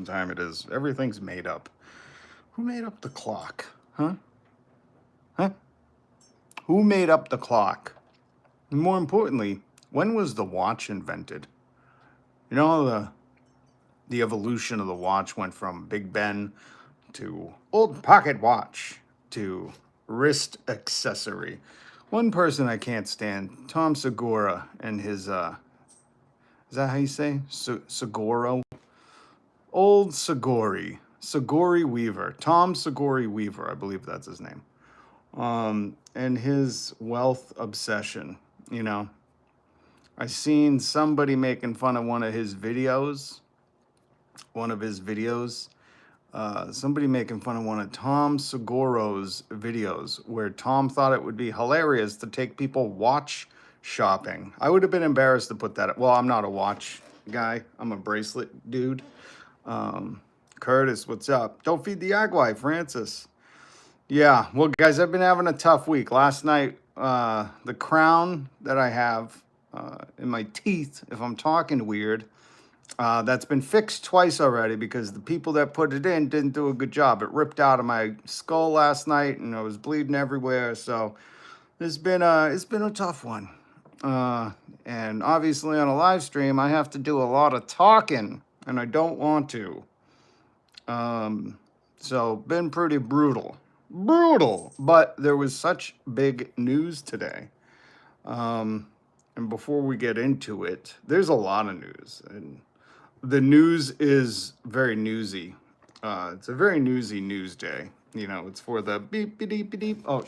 time it is. Everything's made up. Who made up the clock? Huh? Huh? Who made up the clock? And more importantly, when was the watch invented? You know, the evolution of the watch went from Big Ben to old pocket watch to wrist accessory. One person I can't stand, Tom Segura and his is that how you say? Seguro? Old Seguri Weaver, Tom Seguri Weaver, I believe that's his name. And his wealth obsession. You know, I seen somebody making fun of one of his videos. Somebody making fun of one of Tom Segura's videos, where Tom thought it would be hilarious to take people watch shopping. I would have been embarrassed to put that. Well, I'm not a watch guy. I'm a bracelet dude. Curtis, what's up? Don't feed the agui, Francis. Yeah, well, guys, I've been having a tough week. Last night, the crown that I have in my teeth, if I'm talking weird, that's been fixed twice already because the people that put it in didn't do a good job. It ripped out of my skull last night, and I was bleeding everywhere. So it's been a tough one. And obviously on a live stream, I have to do a lot of talking, and I don't want to. So been pretty brutal. But there was such big news today. And before we get into it, there's a lot of news, and the news is very newsy. It's a very newsy news day. You know, it's for the beep beep beep beep. Oh,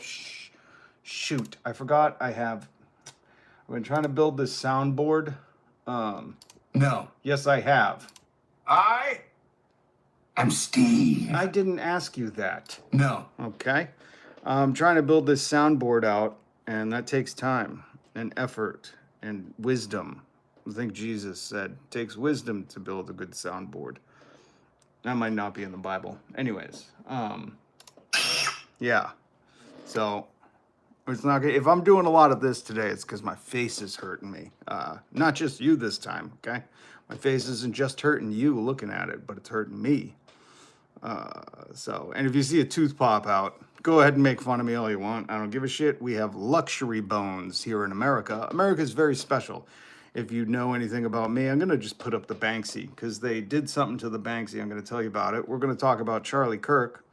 shoot! I forgot. I've been trying to build this soundboard. No. Yes, I have. I'm Steve. I didn't ask you that. No. Okay. I'm trying to build this soundboard out, and that takes time and effort and wisdom. I think Jesus said it takes wisdom to build a good soundboard. That might not be in the Bible. Anyways, yeah. So it's not good. If I'm doing a lot of this today, it's because my face is hurting me. Not just you this time, okay? My face isn't just hurting you looking at it, but it's hurting me. And if you see a tooth pop out, go ahead and make fun of me all you want. I don't give a shit. We have luxury bones here in America. America's very special. If you know anything about me, I'm going to just put up the Banksy because they did something to the Banksy. I'm going to tell you about it. We're going to talk about Charlie Kirk.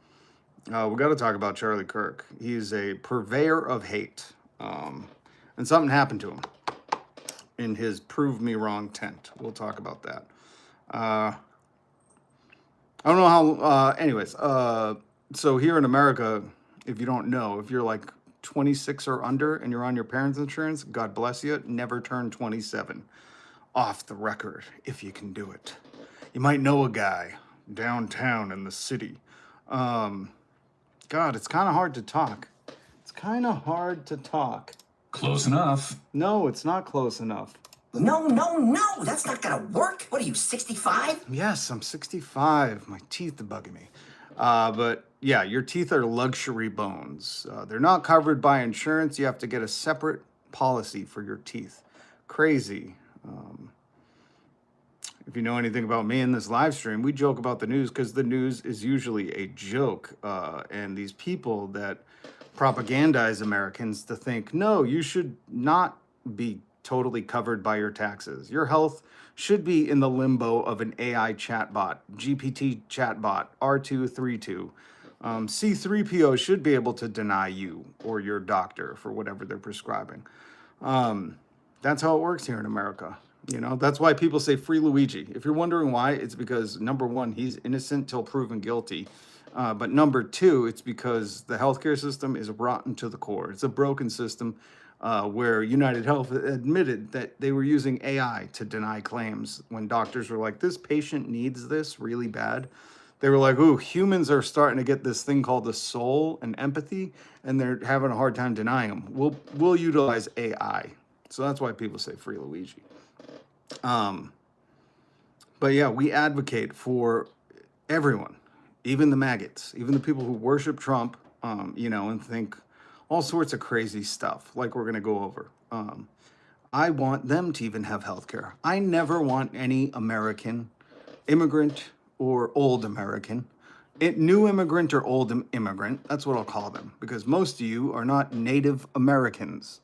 We got to talk about Charlie Kirk. He's a purveyor of hate. And something happened to him in his prove me wrong tent. We'll talk about that. I don't know how, so here in America, if you don't know, if you're like 26 or under and you're on your parents' insurance, God bless you, never turn 27. Off the record, if you can do it. You might know a guy downtown in the city. God, it's kind of hard to talk. Close enough. No, it's not close enough. No, that's not gonna work. What are you, 65? Yes, I'm 65. My teeth are bugging me. But yeah, your teeth are luxury bones. They're not covered by insurance. You have to get a separate policy for your teeth. Crazy. If you know anything about me in this live stream, we joke about the news because the news is usually a joke. And these people that propagandize Americans to think, no, you should not be totally covered by your taxes. Your health should be in the limbo of an AI chatbot, GPT chatbot, R232. C3PO should be able to deny you or your doctor for whatever they're prescribing. That's how it works here in America. You know, that's why people say free Luigi. If you're wondering why, it's because number one, he's innocent till proven guilty. But number two, it's because the healthcare system is rotten to the core. It's a broken system. Where United Health admitted that they were using AI to deny claims when doctors were like, this patient needs this really bad. They were like, ooh, humans are starting to get this thing called the soul and empathy, and they're having a hard time denying them. We'll utilize AI. So that's why people say free Luigi. But yeah, we advocate for everyone, even the maggots, even the people who worship Trump, and think all sorts of crazy stuff like we're going to go over. I want them to even have health care. I never want any American immigrant or old American, new immigrant or old immigrant, that's what I'll call them, because most of you are not Native Americans.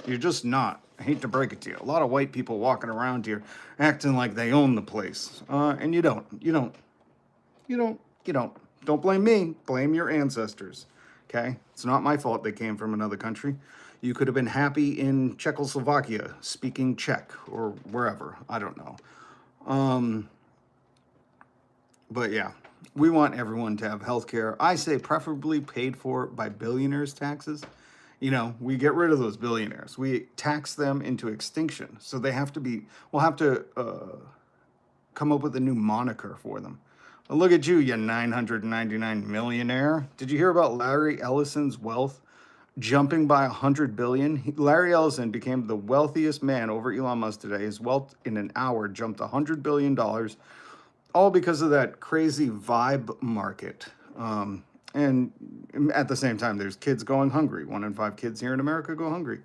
You're just not. I hate to break it to you. A lot of white people walking around here acting like they own the place, and you don't. You don't. You don't. You don't. Don't blame me. Blame your ancestors. Okay? It's not my fault they came from another country. You could have been happy in Czechoslovakia speaking Czech or wherever. I don't know. But yeah, we want everyone to have health care. I say preferably paid for by billionaires' taxes. You know, we get rid of those billionaires. We tax them into extinction. So they have to be, we'll have to come up with a new moniker for them. But look at you 999 millionaire. Did you hear about Larry Ellison's wealth jumping by 100 billion? Larry Ellison became the wealthiest man over Elon Musk today. His wealth in an hour jumped $100 billion, all because of that crazy vibe market. And at the same time, there's kids going hungry. 1 in 5 kids here in America go hungry.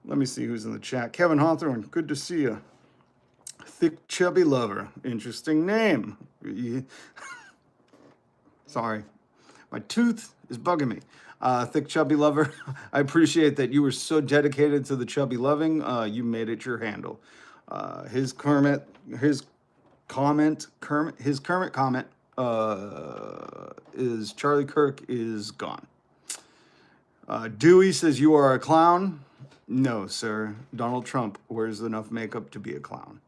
Let me see who's in the chat. Kevin Hawthorne, good to see you. Thick Chubby Lover, interesting name. Sorry, my tooth is bugging me. Thick Chubby Lover, I appreciate that you were so dedicated to the chubby loving. You made it your handle. His current comment is Charlie Kirk is gone. Dewey says you are a clown. No, sir. Donald Trump wears enough makeup to be a clown.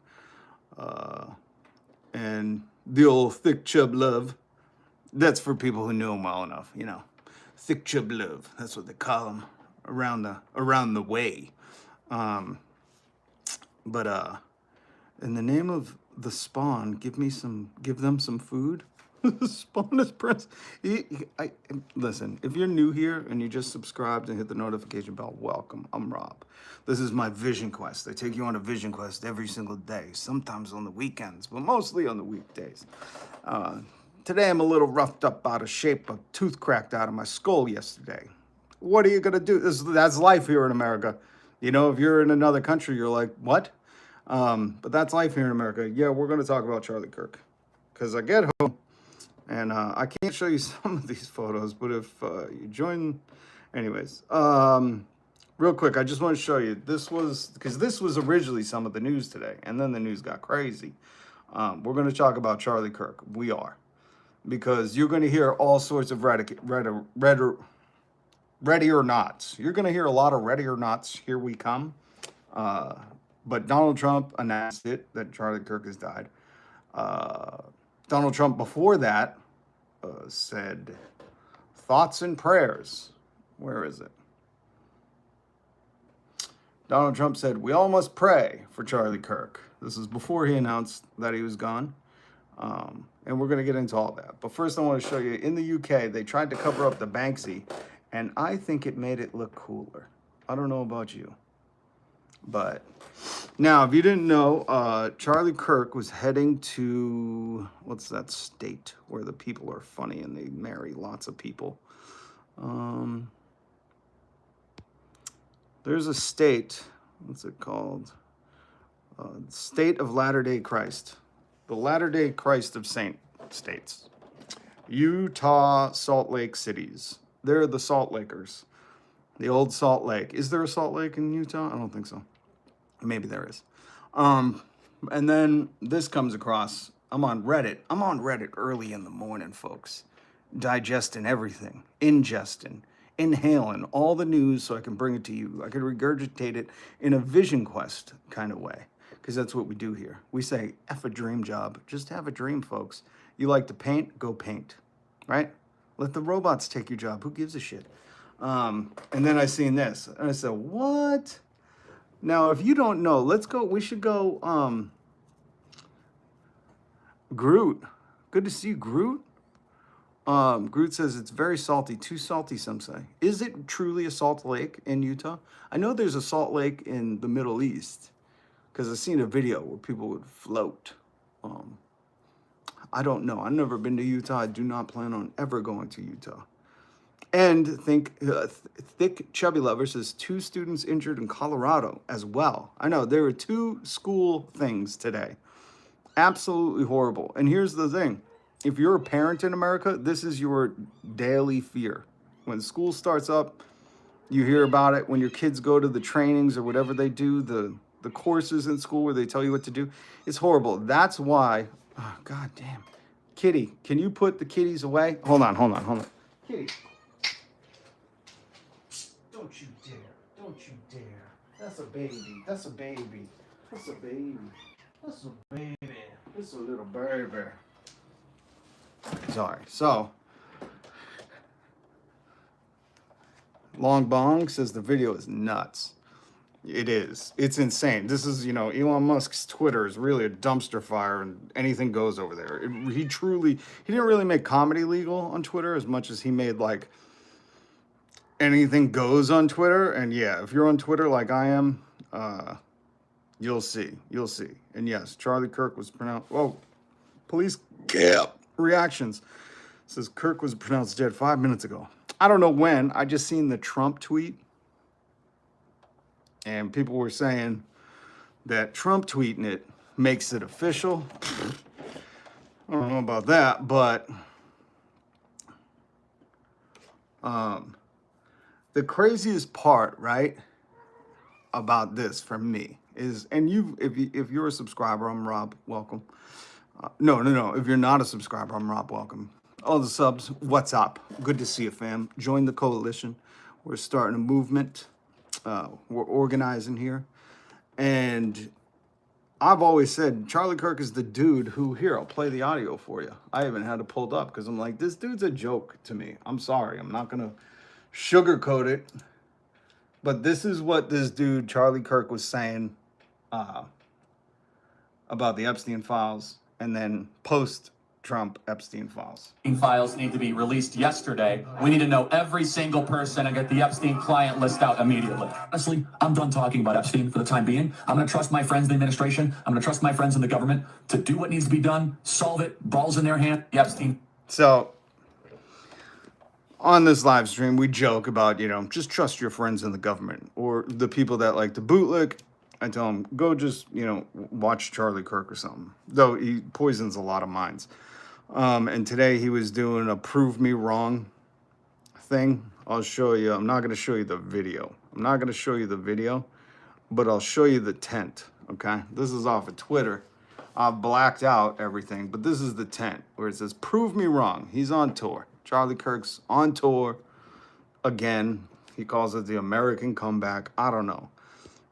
And the old thick chub love, that's for people who know him well enough, you know. Thick chub love, that's what they call him around the way. But in the name of the Spawn, give them some food. The Spawn is Prince. Listen, if you're new here and you just subscribed and hit the notification bell, welcome. I'm Rob. This is my vision quest. I take you on a vision quest every single day, sometimes on the weekends, but mostly on the weekdays. Today I'm a little roughed up, out of shape. A tooth cracked out of my skull yesterday. What are you gonna do? That's life here in America. You know, if you're in another country, you're like, what? But that's life here in America. Yeah, we're gonna talk about Charlie Kirk, because I get home and I can't show you some of these photos, but if you join, anyways. Real quick, I just want to show you, this was originally some of the news today, and then the news got crazy. We're going to talk about Charlie Kirk. We are. Because you're going to hear all sorts of ready or nots. You're going to hear a lot of ready or nots, here we come. But Donald Trump announced it, that Charlie Kirk has died. Donald Trump before that said, thoughts and prayers. Where is it? Donald Trump said, we all must pray for Charlie Kirk. This is before he announced that he was gone. And we're going to get into all that. But first I want to show you, in the UK, they tried to cover up the Banksy, and I think it made it look cooler. I don't know about you. But now, if you didn't know, Charlie Kirk was heading to, what's that state where the people are funny and they marry lots of people? There's a state, what's it called? State of Latter-day Christ. The Latter-day Christ of Saint states. Utah, Salt Lake cities. They're the Salt Lakers. The old Salt Lake. Is there a Salt Lake in Utah? I don't think so. Maybe there is. And then this comes across. I'm on Reddit. I'm on Reddit early in the morning, folks. Digesting everything. Ingesting. Inhaling all the news so I can bring it to you. I can regurgitate it in a vision quest kind of way. Because that's what we do here. We say, F a dream job. Just have a dream, folks. You like to paint? Go paint. Right? Let the robots take your job. Who gives a shit? And then I seen this. And I said, what? Now, if you don't know, let's go. We should go. Groot. Good to see you, Groot. Groot says it's very salty. Too salty, some say. Is it truly a salt lake in Utah? I know there's a salt lake in the Middle East, because I've seen a video where people would float. I don't know. I've never been to Utah. I do not plan on ever going to Utah. And Thick Chubby Lover says 2 students injured in Colorado as well. I know there were 2 school things today. Absolutely horrible. And here's the thing. If you're a parent in America, this is your daily fear. When school starts up, you hear about it. When your kids go to the trainings or whatever they do, the courses in school where they tell you what to do, it's horrible. That's why, oh, God damn. Kitty, can you put the kitties away? Hold on. Kitty. Don't you dare. Don't you dare. That's a baby. That's a baby. That's a baby. That's a baby. It's a little baby. Sorry. So, Long Bong says the video is nuts. It is. It's insane. This is, Elon Musk's Twitter is really a dumpster fire and anything goes over there. He didn't really make comedy legal on Twitter as much as he made like anything goes on Twitter. And yeah, if you're on Twitter like I am, you'll see. And yes, Charlie Kirk was pronounced, police reactions says Kirk was pronounced dead 5 minutes ago. I don't know when. I just seen the Trump tweet. And people were saying that Trump tweeting it makes it official. I don't know about that, but the craziest part, right, about this for me is, and if you're a subscriber, I'm Rob, welcome. No. If you're not a subscriber, I'm Rob, welcome. All the subs, what's up? Good to see you, fam. Join the coalition. We're starting a movement. We're organizing here. And I've always said Charlie Kirk is the dude who, here, I'll play the audio for you. I even had it pulled up because I'm like, this dude's a joke to me. I'm sorry. I'm not going to sugarcoat it. But this is what this dude, Charlie Kirk, was saying about the Epstein files and then post-Trump Epstein files. Files need to be released yesterday. We need to know every single person and get the Epstein client list out immediately. Honestly, I'm done talking about Epstein for the time being. I'm going to trust my friends in the administration. I'm going to trust my friends in the government to do what needs to be done, solve it, balls in their hand. Epstein. So, on this live stream, we joke about, just trust your friends in the government or the people that like to bootlick. I tell them, go just, watch Charlie Kirk or something. Though he poisons a lot of minds. And today he was doing a prove me wrong thing. I'll show you. I'm not going to show you the video. But I'll show you the tent. Okay. This is off of Twitter. I've blacked out everything, but this is the tent where it says, prove me wrong. He's on tour. Charlie Kirk's on tour again. He calls it the American comeback. I don't know.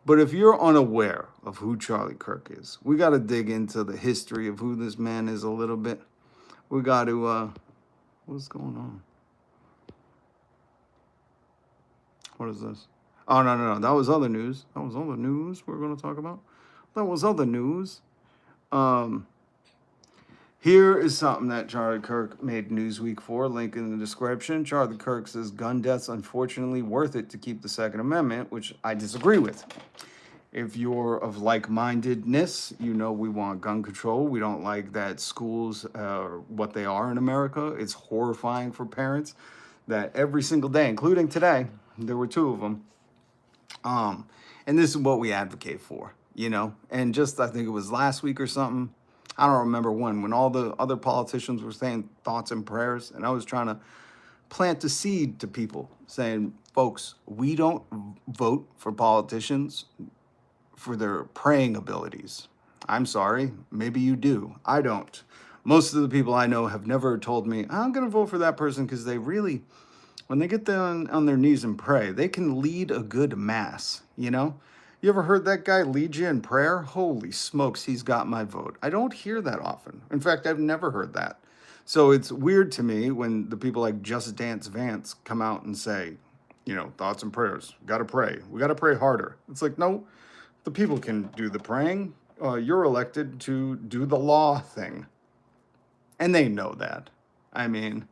But if you're unaware of who Charlie Kirk is, we got to dig into the history of who this man is a little bit. We got to, what's going on? What is this? Oh, no. That was other news. We're going to talk about. That was other news. Here is something that Charlie Kirk made Newsweek for. Link in the description. Charlie Kirk says gun deaths, unfortunately, worth it to keep the Second Amendment, which I disagree with. If you're of like-mindedness, we want gun control. We don't like that schools are what they are in America. It's horrifying for parents that every single day, including today, there were 2 of them. And this is what we advocate for, And just, I think it was last week or something, I don't remember when all the other politicians were saying thoughts and prayers, and I was trying to plant a seed to people saying, folks, we don't vote for politicians for their praying abilities. I'm sorry, maybe you do. I don't. Most of the people I know have never told me, I'm going to vote for that person because they really, when they get down on their knees and pray, they can lead a good mass, You ever heard that guy lead you in prayer? Holy smokes, he's got my vote. I don't hear that often. In fact, I've never heard that. So it's weird to me when the people like Just Dance Vance come out and say, thoughts and prayers. Got to pray. We got to pray harder. It's like, no, the people can do the praying. You're elected to do the law thing. And they know that. I mean,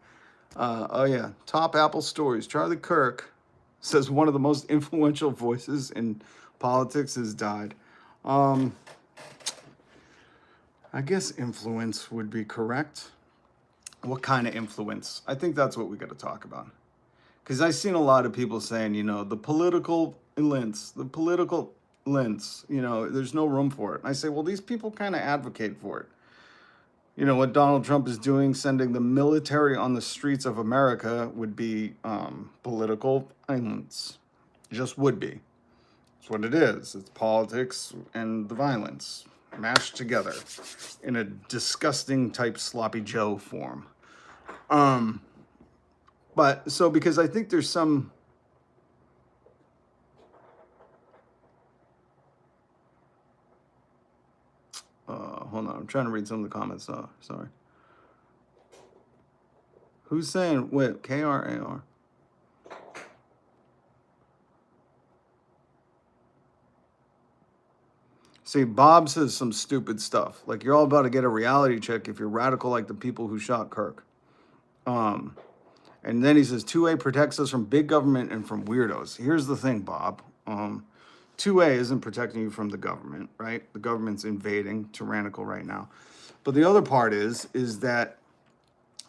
top Apple stories. Charlie Kirk says one of the most influential voices in politics has died. I guess influence would be correct. What kind of influence? I think that's what we got to talk about. Because I've seen a lot of people saying, the political lens, there's no room for it. And I say, well, these people kind of advocate for it. You know, what Donald Trump is doing, sending the military on the streets of America, would be political violence. Just would be. It's what it is. It's politics and the violence mashed together in a disgusting type sloppy Joe form. But so because I think there's some hold on, I'm trying to read some of the comments. Sorry. Who's saying what? KRAR? See, Bob says some stupid stuff. Like, you're all about to get a reality check if you're radical like the people who shot Kirk. And then he says 2A protects us from big government and from weirdos. Here's the thing, Bob. 2A isn't protecting you from the government, right? The government's invading, tyrannical right now. But the other part is that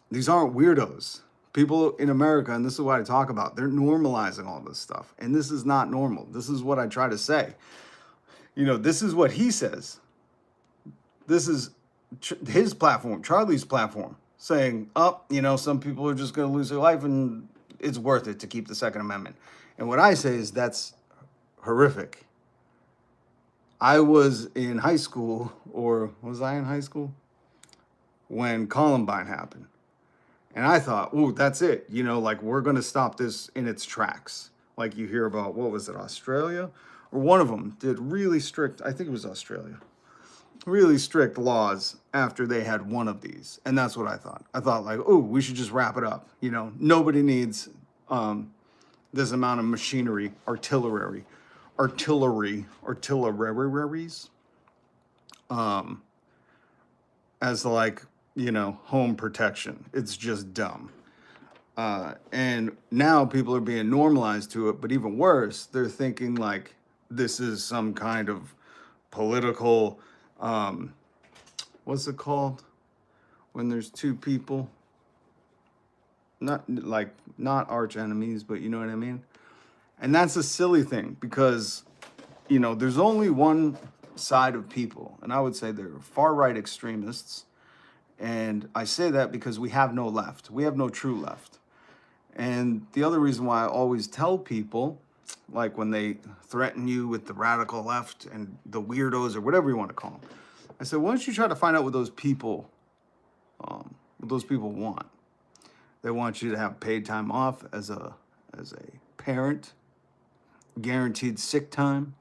these aren't weirdos. People in America, and this is what I talk about, they're normalizing all this stuff. And this is not normal. This is what I try to say. You know, this is what he says. This is his platform, Charlie's platform, saying, you know, some people are just going to lose their life and it's worth it to keep the Second Amendment. And what I say is that's horrific. I was in high school, or was I in high school? When Columbine happened. And I thought, oh, that's it. You know, like, we're going to stop this in its tracks. Like you hear about, what was it, Australia? Or one of them did really strict, I think it was Australia, really strict laws after they had one of these. And that's what I thought. I thought, like, oh, we should just wrap it up. You know, nobody needs this amount of machinery, artilleries, as like, you know, home protection. It's just dumb. And now people are being normalized to it, but even worse, they're thinking like this is some kind of political, what's it called? When there's two people, not arch enemies, but you know what I mean? And that's a silly thing because, you know, there's only one side of people, and I would say they're far-right extremists. And I say that because we have no left. We have no true left. And the other reason why I always tell people, like when they threaten you with the radical left and the weirdos or whatever you want to call them, I said, why don't you try to find out what those people want? They want you to have paid time off as a parent, guaranteed sick time,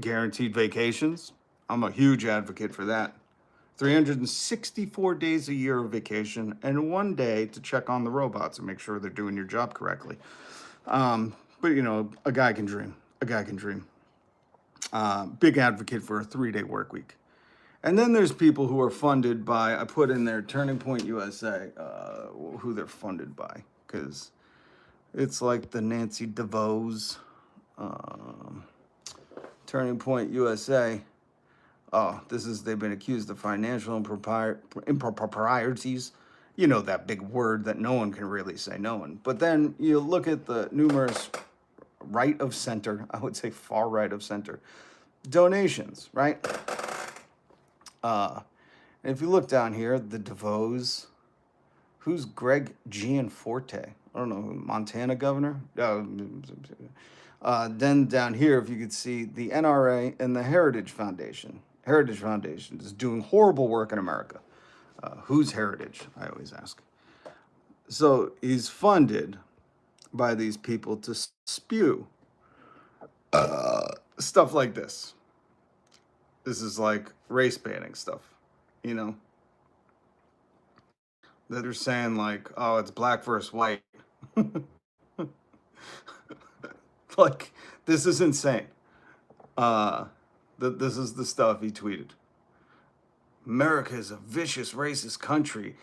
guaranteed vacations. I'm a huge advocate for that. 364 days a year of vacation and 1 day to check on the robots and make sure they're doing your job correctly. But, you know, a guy can dream. Big advocate for a 3-day work week. And then there's people who are funded by, I put in there Turning Point USA, who they're funded by, because it's like the Nancy DeVos, Turning Point USA. Oh, they've been accused of financial improprieties. You know, that big word that no one can really say, no one. But then you look at the numerous right of center, I would say far right of center, donations, right? And if you look down here, the DeVos, who's Greg Gianforte? I don't know, Montana governor? Then down here, if you could see the NRA and the Heritage Foundation. Heritage Foundation is doing horrible work in America. Who's Heritage? I always ask. So he's funded by these people to spew stuff like this. This is like race banning stuff, you know? That are saying like, oh, it's black versus white. Like, this is insane. This is the stuff he tweeted. America is a vicious, racist country,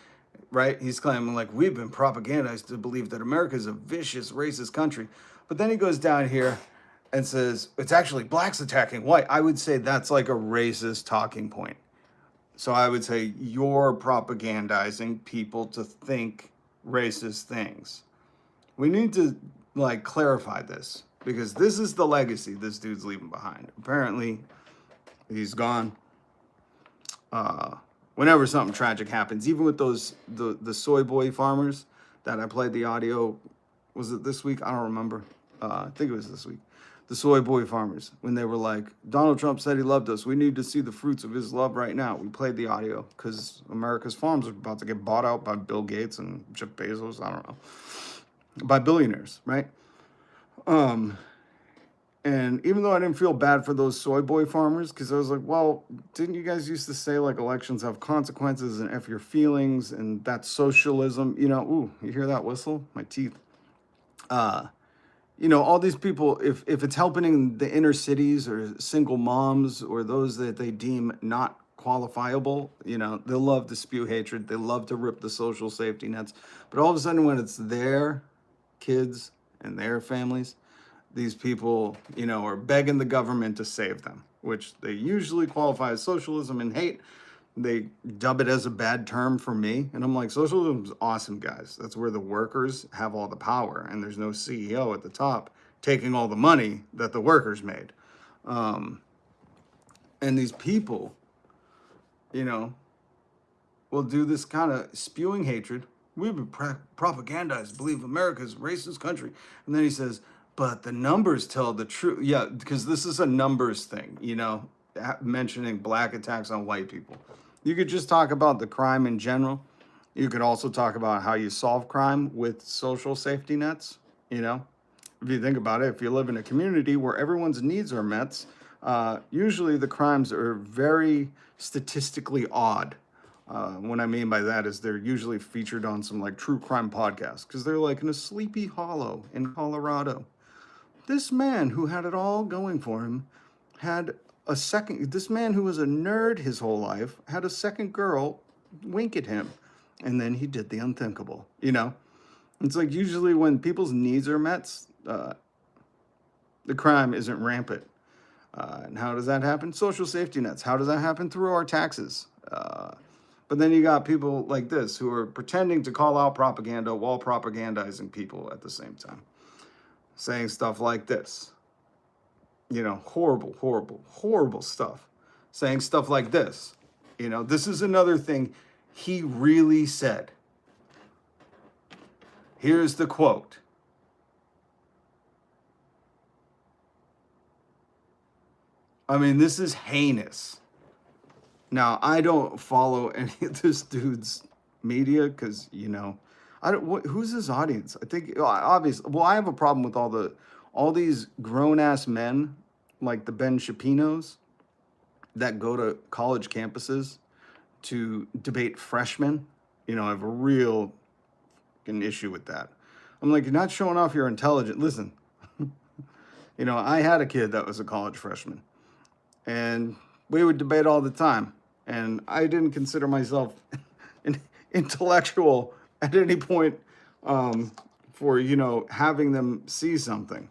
right? He's claiming like we've been propagandized to believe that America is a vicious, racist country. But then he goes down here and says it's actually blacks attacking white. I would say that's like a racist talking point. So I would say you're propagandizing people to think racist things. We need to like clarify this because this is the legacy this dude's leaving behind. Apparently, he's gone. whenever something tragic happens, even with the soy boy farmers that I played the audio, was it this week? I don't remember. I think it was this week. The soy boy farmers, when they were like, Donald Trump said he loved us. We need to see the fruits of his love right now. We played the audio because America's farms are about to get bought out by Bill Gates and Jeff Bezos. I don't know, by billionaires, right? And even though I didn't feel bad for those soy boy farmers, because I was like, well, didn't you guys used to say like elections have consequences and F your feelings and that's socialism? You know, ooh, you hear that whistle? My teeth. You know, all these people, if it's helping in the inner cities or single moms or those that they deem not qualifiable, you know, they'll love to spew hatred. They love to rip the social safety nets. But all of a sudden, when it's their kids and their families, these people, you know, are begging the government to save them, which they usually qualify as socialism and hate. They dub it as a bad term for me. And I'm like, socialism's awesome, guys. That's where the workers have all the power and there's no CEO at the top taking all the money that the workers made. And these people, you know, will do this kind of spewing hatred. We've been propagandized, believe America's a racist country. And then he says, but the numbers tell the truth. Yeah, because this is a numbers thing, you know, mentioning black attacks on white people. You could just talk about the crime in general. You could also talk about how you solve crime with social safety nets. You know, if you think about it, if you live in a community where everyone's needs are met, usually the crimes are very statistically odd. What I mean by that is they're usually featured on some like true crime podcasts because they're like in a sleepy hollow in Colorado. This man who had it all going for him had this man who was a nerd his whole life had a second girl wink at him. And then he did the unthinkable, you know? It's like usually when people's needs are met, the crime isn't rampant. And how does that happen? Social safety nets. How does that happen? Through our taxes. But then you got people like this who are pretending to call out propaganda while propagandizing people at the same time. Saying stuff like this. You know, horrible, horrible, horrible stuff. Saying stuff like this. You know, this is another thing he really said. Here's the quote. I mean, this is heinous. Now, I don't follow any of this dude's media because, you know, who's his audience? I think, obviously, well, I have a problem with all these grown-ass men, like the Ben Shapinos, that go to college campuses to debate freshmen. You know, I have a real an issue with that. I'm like, you're not showing off your intelligence. Listen, you know, I had a kid that was a college freshman, and we would debate all the time. And I didn't consider myself an intellectual at any point for, you know, having them see something.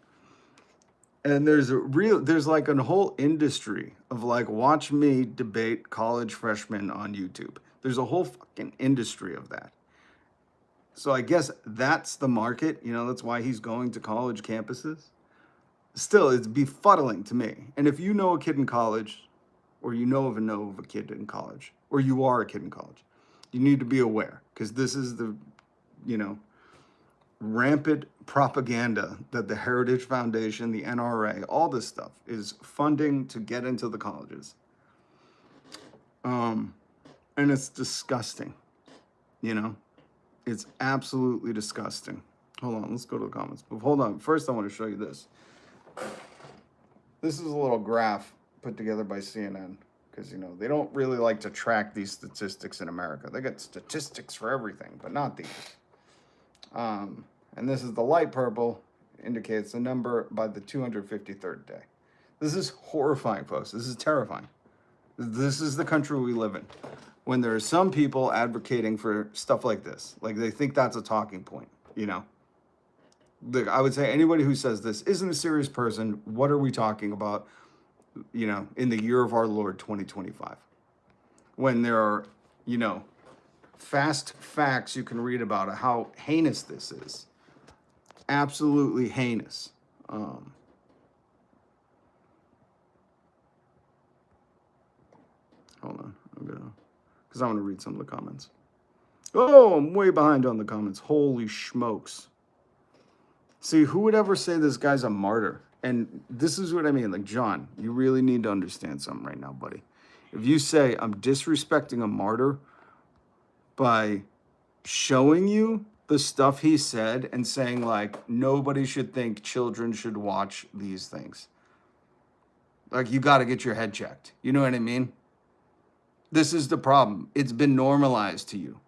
And there's like a whole industry of like, watch me debate college freshmen on YouTube. There's a whole fucking industry of that. So I guess that's the market, you know, that's why he's going to college campuses. Still, it's befuddling to me. And if you know a kid in college, or you know of a kid in college, or you are a kid in college, you need to be aware, because this is the, you know, rampant propaganda that the Heritage Foundation, the NRA, all this stuff is funding to get into the colleges. And it's disgusting, you know, it's absolutely disgusting. Hold on, let's go to the comments. But hold on, first I want to show you this. This is a little graph put together by CNN, because, you know, they don't really like to track these statistics in America. They got statistics for everything, but not these. And this is the light purple, indicates the number by the 253rd day. This is horrifying, folks. This is terrifying. This is the country we live in. When there are some people advocating for stuff like this, like they think that's a talking point, you know. I would say anybody who says this isn't a serious person. What are we talking about, you know, in the year of our Lord 2025? When there are, you know, fast facts you can read about how heinous this is. Absolutely heinous. Hold on, because I want to read some of the comments. Oh, I'm way behind on the comments. Holy smokes. See, who would ever say this guy's a martyr? And this is what I mean. Like, John, you really need to understand something right now, buddy. If you say I'm disrespecting a martyr by showing you the stuff he said and saying, like, nobody should think children should watch these things, like, you got to get your head checked. You know what I mean? This is the problem. It's been normalized to you.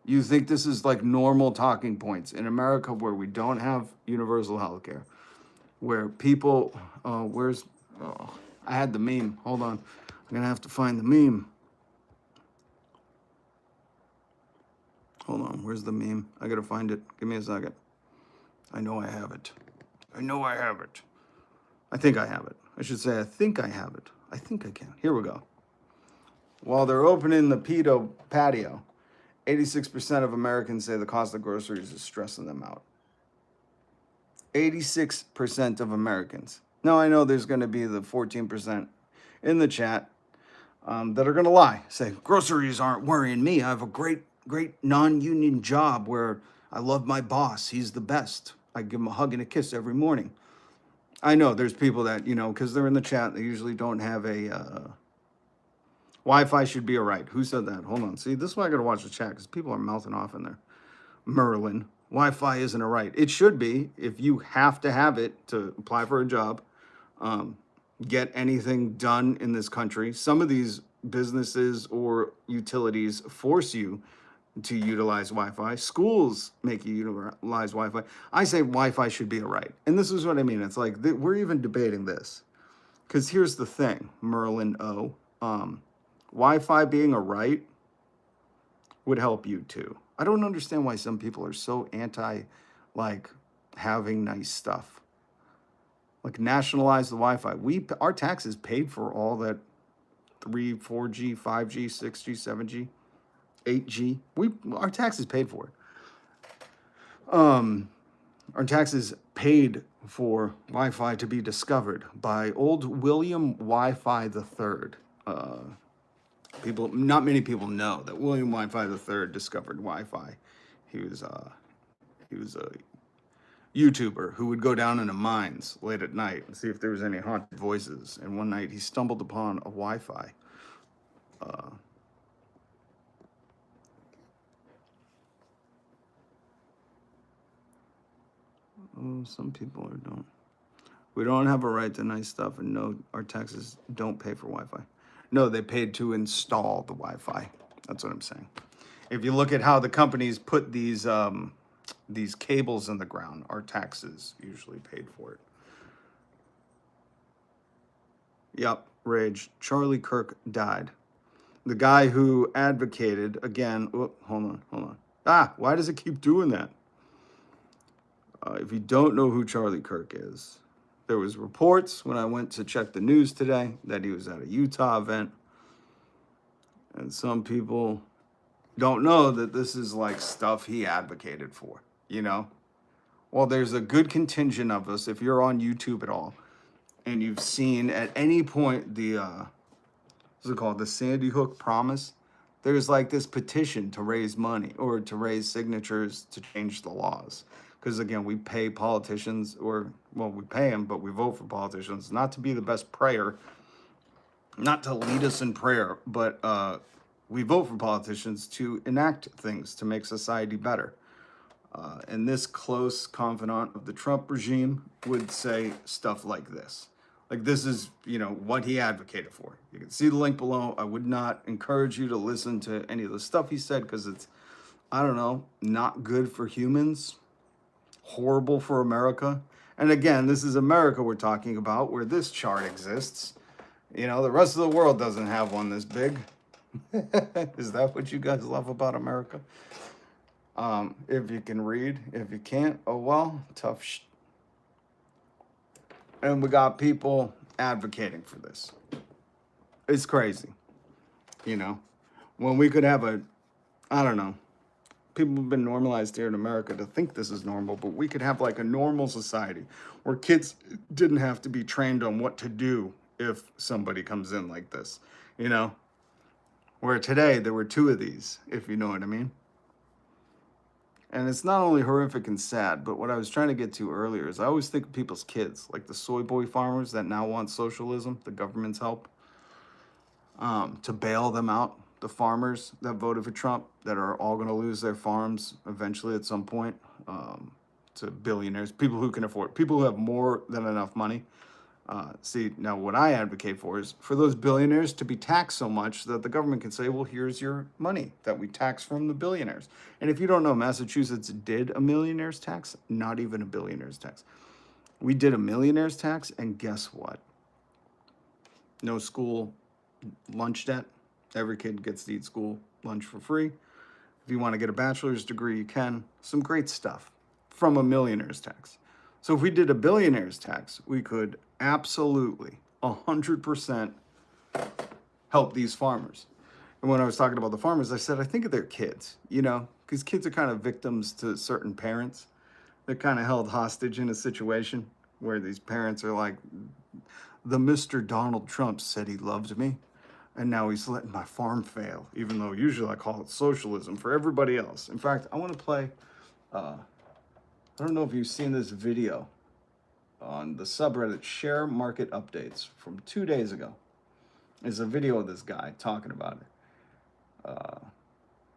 You think this is like normal talking points in America, where we don't have universal health care, where people, I had the meme. Hold on. I'm going to have to find the meme. Hold on. Where's the meme? I got to find it. Give me a second. I know I have it. I know I have it. I think I have it. I should say, I think I have it. I think I can. Here we go. While they're opening the pedo patio, 86% of Americans say the cost of groceries is stressing them out. 86% of Americans. Now, I know there's going to be the 14% in the chat that are going to lie. Say, groceries aren't worrying me. I have a great non-union job where I love my boss. He's the best. I give him a hug and a kiss every morning. I know there's people that, you know, because they're in the chat, they usually don't have a... Wi-Fi should be all right. Who said that? Hold on. See, this is why I got to watch the chat, because people are mouthing off in there. Merlin. Wi-Fi isn't a right. It should be. If you have to have it to apply for a job, get anything done in this country, some of these businesses or utilities force you to utilize Wi-Fi. Schools make you utilize Wi-Fi. I say Wi-Fi should be a right. And this is what I mean. It's like, we're even debating this. Because here's the thing, Merlin O. Wi-Fi being a right would help you too. I don't understand why some people are so anti, like, having nice stuff. Like, nationalize the Wi-Fi. Our taxes paid for all that 3, 4G, 5G, 6G, 7G, 8G. Our taxes paid for it. Our taxes paid for Wi-Fi to be discovered by old William Wi-Fi III. Not many people know that William Wi-Fi III discovered Wi-Fi. He was a YouTuber who would go down into mines late at night and see if there was any haunted voices. And one night he stumbled upon a Wi-Fi. Some people don't. We don't have a right to nice stuff, and no, our taxes don't pay for Wi-Fi. No, they paid to install the Wi-Fi. That's what I'm saying. If you look at how the companies put these cables in the ground, our taxes usually paid for it. Yep, rage. Charlie Kirk died. The guy who advocated, again, hold on. Why does it keep doing that? If you don't know who Charlie Kirk is, there was reports when I went to check the news today that he was at a Utah event. And some people don't know that this is like stuff he advocated for, you know? Well, there's a good contingent of us, if you're on YouTube at all, and you've seen at any point the, what's it called, the Sandy Hook Promise, there's like this petition to raise money or to raise signatures to change the laws. Because again, we pay politicians, we pay them, but we vote for politicians not to be the best prayer, not to lead us in prayer, but we vote for politicians to enact things to make society better. And this close confidant of the Trump regime would say stuff like this. Like, this is, what he advocated for. You can see the link below. I would not encourage you to listen to any of the stuff he said, because it's, not good for humans, horrible for America. And again, this is America we're talking about, where this chart exists. The rest of the world doesn't have one this big. Is that what you guys love about America? If you can read, if you can't, oh well, tough And we got people advocating for this. It's crazy. When we could have people have been normalized here in America to think this is normal, but we could have like a normal society where kids didn't have to be trained on what to do if somebody comes in like this, where Where today there were two of these, if you know what I mean. And it's not only horrific and sad, but what I was trying to get to earlier is I always think of people's kids, like the soy boy farmers that now want socialism, the government's help, to bail them out. The farmers that voted for Trump that are all going to lose their farms eventually at some point, to billionaires, people who can afford, people who have more than enough money. See, now what I advocate for is for those billionaires to be taxed so much that the government can say, well, here's your money that we tax from the billionaires. And if you don't know, Massachusetts did a millionaire's tax, not even a billionaire's tax. We did a millionaire's tax, and guess what? No school lunch debt. Every kid gets to eat school lunch for free. If you want to get a bachelor's degree, you can. Some great stuff from a millionaire's tax. So if we did a billionaire's tax, we could absolutely 100% help these farmers. And when I was talking about the farmers, I said, I think of their kids, you know, because kids are kind of victims to certain parents. They're kind of held hostage in a situation where these parents are like, the Mr. Donald Trump said he loved me, and now he's letting my farm fail, even though usually I call it socialism for everybody else. In fact, I want to play, I don't know if you've seen this video on the subreddit Share Market Updates from 2 days ago. It's a video of this guy talking about it.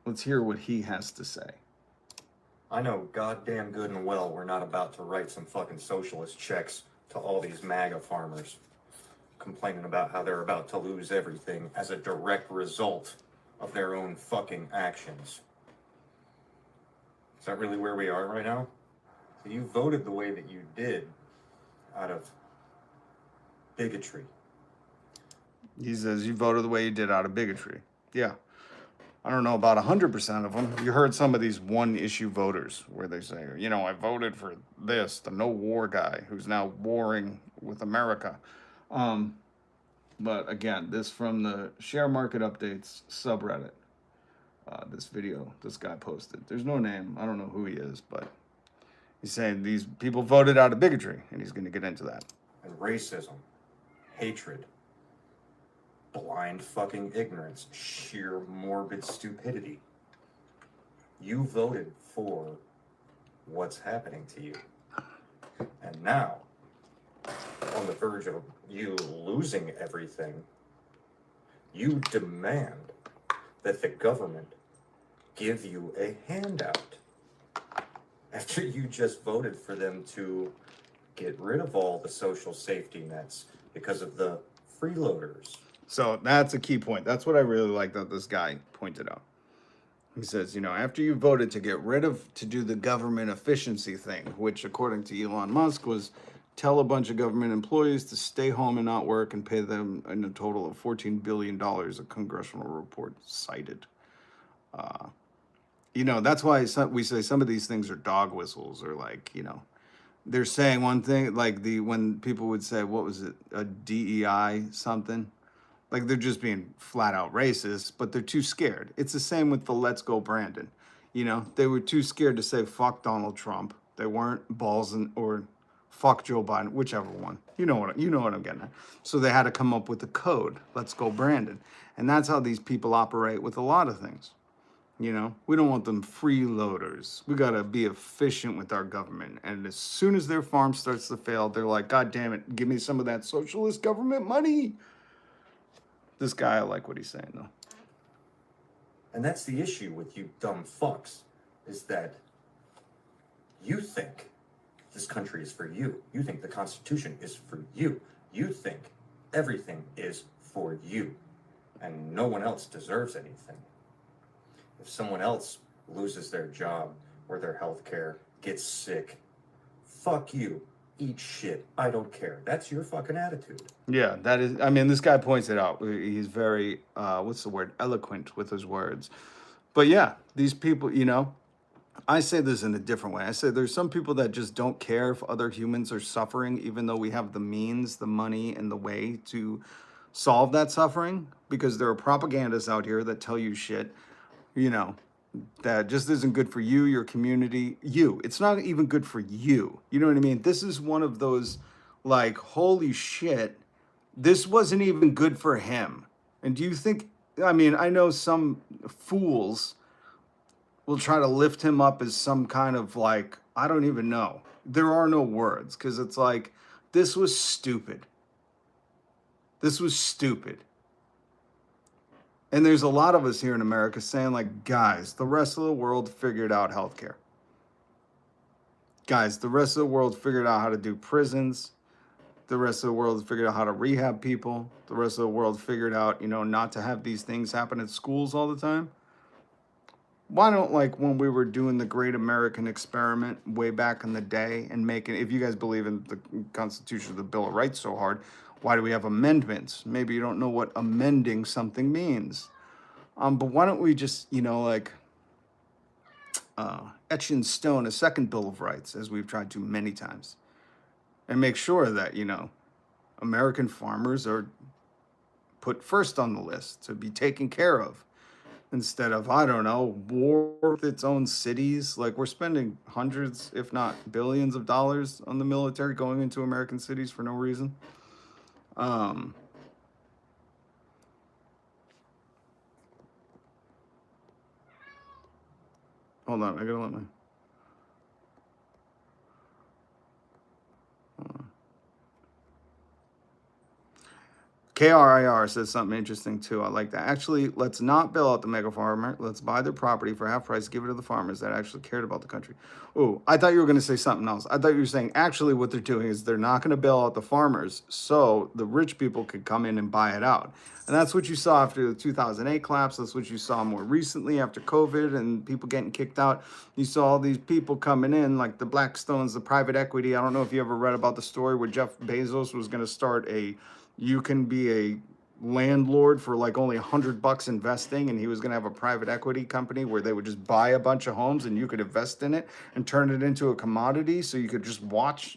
Let's hear what he has to say. I know goddamn good and well we're not about to write some fucking socialist checks to all these MAGA farmers complaining about how they're about to lose everything as a direct result of their own fucking actions. Is that really where we are right now? So you voted the way that you did out of bigotry. He says you voted the way you did out of bigotry. Yeah. I don't know about 100% of them. You heard some of these one-issue voters where they say, you know, I voted for this, the no war guy who's now warring with America. But again, this from the Share Market Updates subreddit. This video this guy posted. There's no name. I don't know who he is, but he's saying these people voted out of bigotry, and he's going to get into that. And racism, hatred, blind fucking ignorance, sheer morbid stupidity. You voted for what's happening to you. And now, on the verge of you losing everything, you demand that the government give you a handout after you just voted for them to get rid of all the social safety nets because of the freeloaders. So that's a key point. That's what I really like that this guy pointed out. He says, you know, after you voted to do the government efficiency thing, which according to Elon Musk was tell a bunch of government employees to stay home and not work and pay them in a total of $14 billion, a congressional report cited. You know, that's why we say some of these things are dog whistles, or like, you know, they're saying one thing, like when people would say, what was it, a DEI something? Like they're just being flat out racist, but they're too scared. It's the same with the Let's Go Brandon. You know, they were too scared to say fuck Donald Trump. They weren't or fuck Joe Biden, whichever one. You know what I'm getting at. So they had to come up with a code. Let's go Brandon. And that's how these people operate with a lot of things. You know, we don't want them freeloaders. We got to be efficient with our government. And as soon as their farm starts to fail, they're like, God damn it, give me some of that socialist government money. This guy, I like what he's saying, though. And that's the issue with you dumb fucks, is that you think this country is for you. You think the Constitution is for you. You think everything is for you. And no one else deserves anything. If someone else loses their job or their health care, gets sick, fuck you. Eat shit. I don't care. That's your fucking attitude. Yeah, that is, I mean, this guy points it out. He's very, eloquent with his words. But yeah, these people, you know, I say this in a different way. I say there's some people that just don't care if other humans are suffering, even though we have the means, the money, and the way to solve that suffering, because there are propagandists out here that tell you shit, you know, that just isn't good for you, your community, you. It's not even good for you. You know what I mean? This is one of those, like, holy shit, this wasn't even good for him. And do you think I mean, I know some fools will try to lift him up as some kind of like, I don't even know. There are no words because it's like, this was stupid. This was stupid. And there's a lot of us here in America saying like, guys, the rest of the world figured out healthcare. Guys, the rest of the world figured out how to do prisons. The rest of the world figured out how to rehab people. The rest of the world figured out, not to have these things happen at schools all the time. Why don't, like, when we were doing the great American experiment way back in the day and making, if you guys believe in the Constitution, the Bill of Rights so hard, why do we have amendments? Maybe you don't know what amending something means. But why don't we just, etch in stone a second Bill of Rights, as we've tried to many times, and make sure that, American farmers are put first on the list to be taken care of. Instead of, I don't know, war with its own cities. Like, we're spending hundreds, if not billions of dollars on the military going into American cities for no reason. Hold on, I gotta let my... KRIR says something interesting too. I like that. Actually, let's not bail out the mega farmer. Let's buy their property for half price, give it to the farmers that actually cared about the country. Oh, I thought you were going to say something else. I thought you were saying actually what they're doing is they're not going to bail out the farmers so the rich people could come in and buy it out. And that's what you saw after the 2008 collapse. That's what you saw more recently after COVID and people getting kicked out. You saw all these people coming in, like the Blackstones, the private equity. I don't know if you ever read about the story where Jeff Bezos was going to start you can be a landlord for like only $100 investing, and he was going to have a private equity company where they would just buy a bunch of homes and you could invest in it and turn it into a commodity, so you could just watch,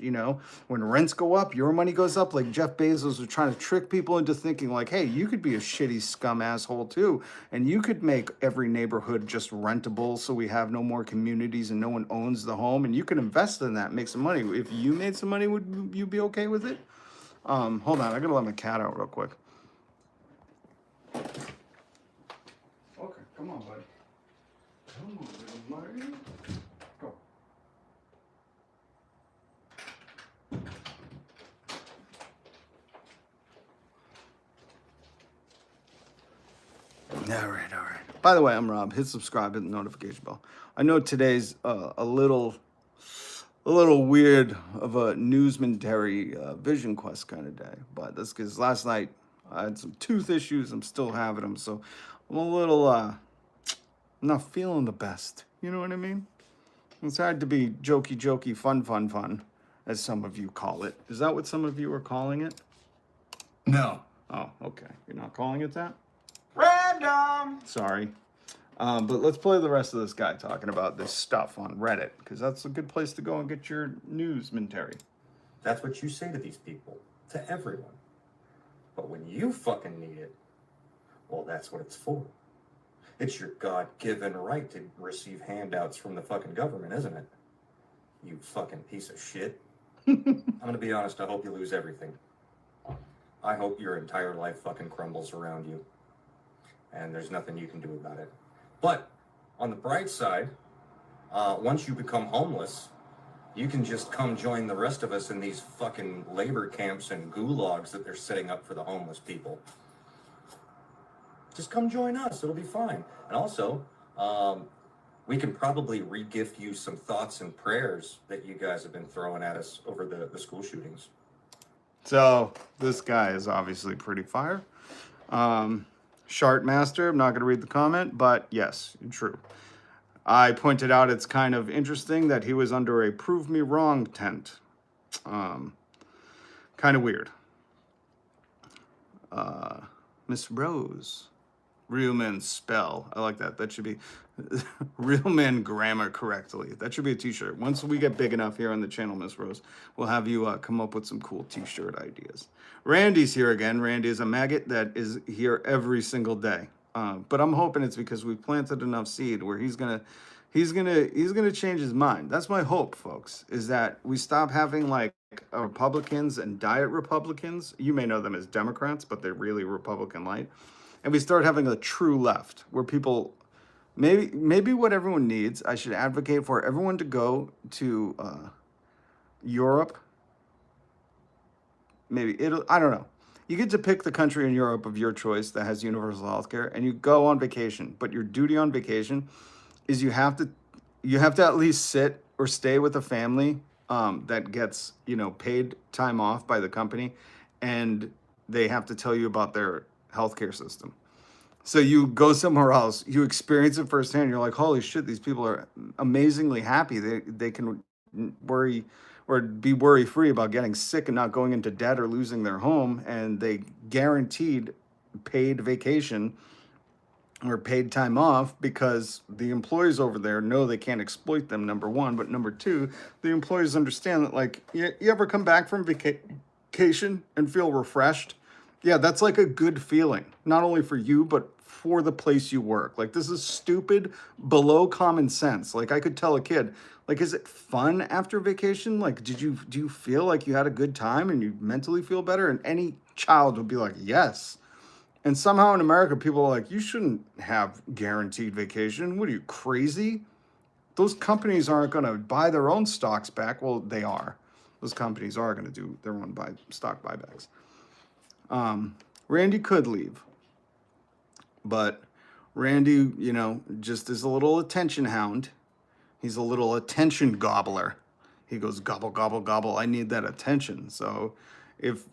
when rents go up, your money goes up. Like Jeff Bezos was trying to trick people into thinking like, hey, you could be a shitty scum asshole too, and you could make every neighborhood just rentable so we have no more communities and no one owns the home, and you could invest in that, make some money. If you made some money, would you be okay with it? Hold on, I gotta let my cat out real quick. Okay, come on, buddy. Come on, little buddy. Go. All right. By the way, I'm Rob. Hit subscribe, hit the notification bell. I know today's a little weird of a newsmentary vision quest kind of day, but that's because last night I had some tooth issues. I'm still having them, so I'm a little I'm not feeling the best. You know what I mean? It's hard to be jokey, fun, as some of you call it. Is that what some of you are calling it? No. Oh, okay. You're not calling it that? Random. Sorry. But let's play the rest of this guy talking about this stuff on Reddit, because that's a good place to go and get your newsmentary. That's what you say to these people, to everyone. But when you fucking need it, well, that's what it's for. It's your God-given right to receive handouts from the fucking government, isn't it? You fucking piece of shit. I'm gonna be honest, I hope you lose everything. I hope your entire life fucking crumbles around you. And there's nothing you can do about it. But on the bright side, once you become homeless, you can just come join the rest of us in these fucking labor camps and gulags that they're setting up for the homeless people. Just come join us. It'll be fine. And also, we can probably re-gift you some thoughts and prayers that you guys have been throwing at us over the school shootings. So this guy is obviously pretty fire. Shart Master, I'm not going to read the comment, but yes, true. I pointed out it's kind of interesting that he was under a prove me wrong tent. Kind of weird. Miss Rose. Real men spell. I like that. That should be real men grammar correctly. That should be a t-shirt. Once we get big enough here on the channel, Miss Rose, we'll have you come up with some cool t-shirt ideas. Randy's here again. Randy is a maggot that is here every single day. But I'm hoping it's because we've planted enough seed where he's gonna change his mind. That's my hope, folks, is that we stop having like Republicans and diet Republicans. You may know them as Democrats, but they're really Republican light. and we start having a true left where people, maybe what everyone needs, I should advocate for everyone to go to Europe, maybe Italy, I don't know. You get to pick the country in Europe of your choice that has universal health care, and you go on vacation. But your duty on vacation is you have to at least sit or stay with a family that gets, paid time off by the company, and they have to tell you about their healthcare system. So you go somewhere else, you experience it firsthand. You're like, holy shit, these people are amazingly happy. They can worry or be worry free about getting sick and not going into debt or losing their home, and they guaranteed paid vacation or paid time off because the employees over there know they can't exploit them, number one. But number two, the employees understand that, like, you ever come back from vacation and feel refreshed? Yeah, that's like a good feeling, not only for you, but for the place you work. Like, this is stupid, below common sense. Like, I could tell a kid, like, is it fun after vacation? Like, do you feel like you had a good time and you mentally feel better? And any child would be like, yes. And somehow in America, people are like, you shouldn't have guaranteed vacation. What are you, crazy? Those companies aren't going to buy their own stocks back. Well, they are. Those companies are going to do their own stock buybacks. Randy could leave, but Randy, just is a little attention hound. He's a little attention gobbler. He goes gobble, gobble, gobble. I need that attention. So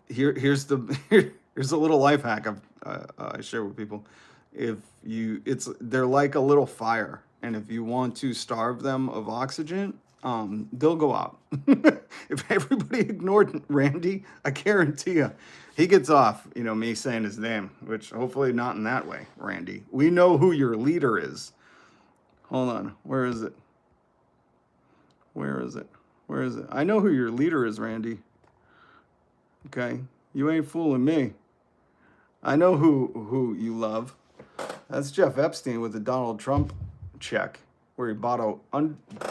here's a little life hack I share with people. They're like a little fire. And if you want to starve them of oxygen, they'll go out. If everybody ignored Randy, I guarantee you, he gets off, me saying his name, which hopefully not in that way, Randy. We know who your leader is. Hold on. Where is it? Where is it? Where is it? I know who your leader is, Randy. Okay? You ain't fooling me. I know who you love. That's Jeff Epstein with the Donald Trump check, where he bought a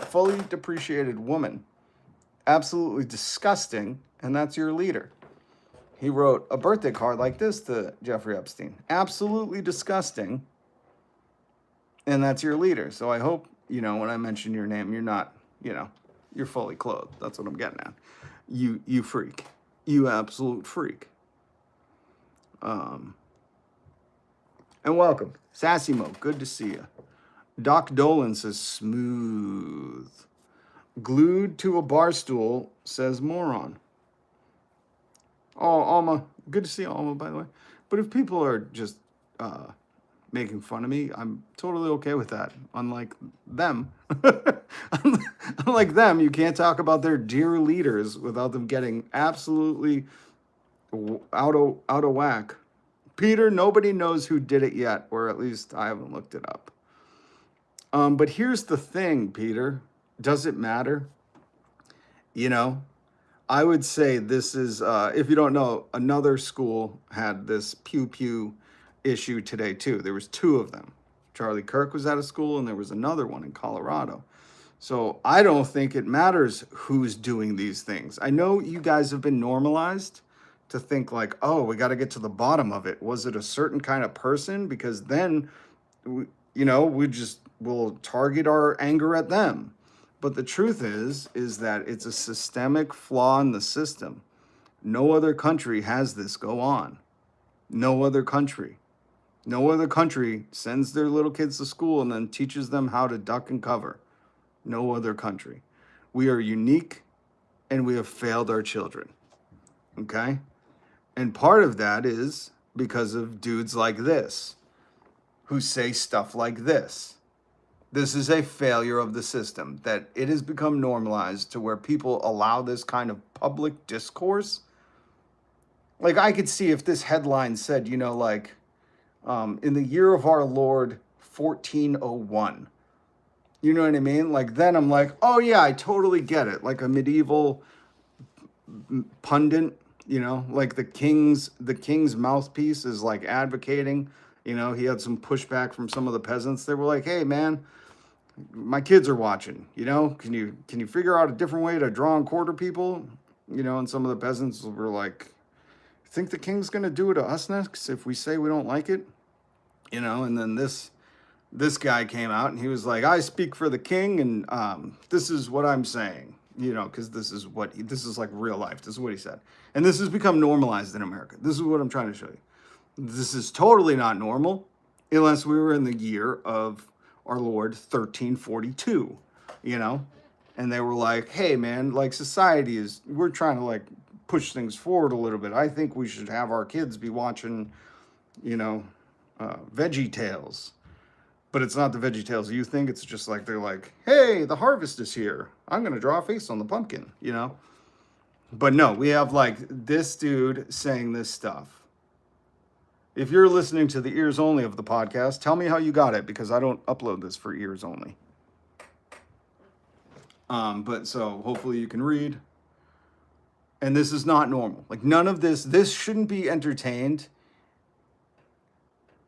fully depreciated woman. Absolutely disgusting, and that's your leader. He wrote a birthday card like this to Jeffrey Epstein. Absolutely disgusting, and that's your leader. So I hope, when I mention your name, you're not, you're fully clothed. That's what I'm getting at. You freak. You absolute freak. And welcome. Sassimo, good to see you. Doc Dolan says smooth. Glued to a bar stool says moron. Oh, Alma, good to see you, Alma, by the way. But if people are just making fun of me, I'm totally okay with that. Unlike them, you can't talk about their dear leaders without them getting absolutely out of whack. Peter, nobody knows who did it yet, or at least I haven't looked it up. But here's the thing, Peter. Does it matter? I would say this is, if you don't know, another school had this pew-pew issue today, too. There was two of them. Charlie Kirk was at a school, and there was another one in Colorado. So I don't think it matters who's doing these things. I know you guys have been normalized to think like, oh, we got to get to the bottom of it. Was it a certain kind of person? Because then, we'll target our anger at them. But the truth is that it's a systemic flaw in the system. No other country has this go on. No other country. No other country sends their little kids to school and then teaches them how to duck and cover. No other country. We are unique, and we have failed our children. Okay? And part of that is because of dudes like this, who say stuff like this. This is a failure of the system, that it has become normalized to where people allow this kind of public discourse. Like, I could see if this headline said, in the year of our Lord, 1401. You know what I mean? Like, then I'm like, oh yeah, I totally get it. Like a medieval pundit, like the king's mouthpiece is like advocating. He had some pushback from some of the peasants. They were like, hey man, my kids are watching, can you figure out a different way to draw and quarter people? And some of the peasants were like, think the king's going to do it to us next if we say we don't like it? you know, and then this guy came out and he was like, I speak for the king, and this is what I'm saying, you know, because this is like real life. This is what he said. And this has become normalized in America. This is what I'm trying to show you. This is totally not normal unless we were in the year of our Lord 1342, you know, and they were like, hey man, like we're trying to like push things forward a little bit. I think we should have our kids be watching, you know, Veggie Tales. But it's not the Veggie Tales you think. It's just like they're like, hey, the harvest is here. I'm going to draw a face on the pumpkin, you know? But no, we have like this dude saying this stuff. If you're listening to the ears only of the podcast, tell me how you got it, because I don't upload this for ears only. But so hopefully you can read. And this is not normal. Like none of this shouldn't be entertained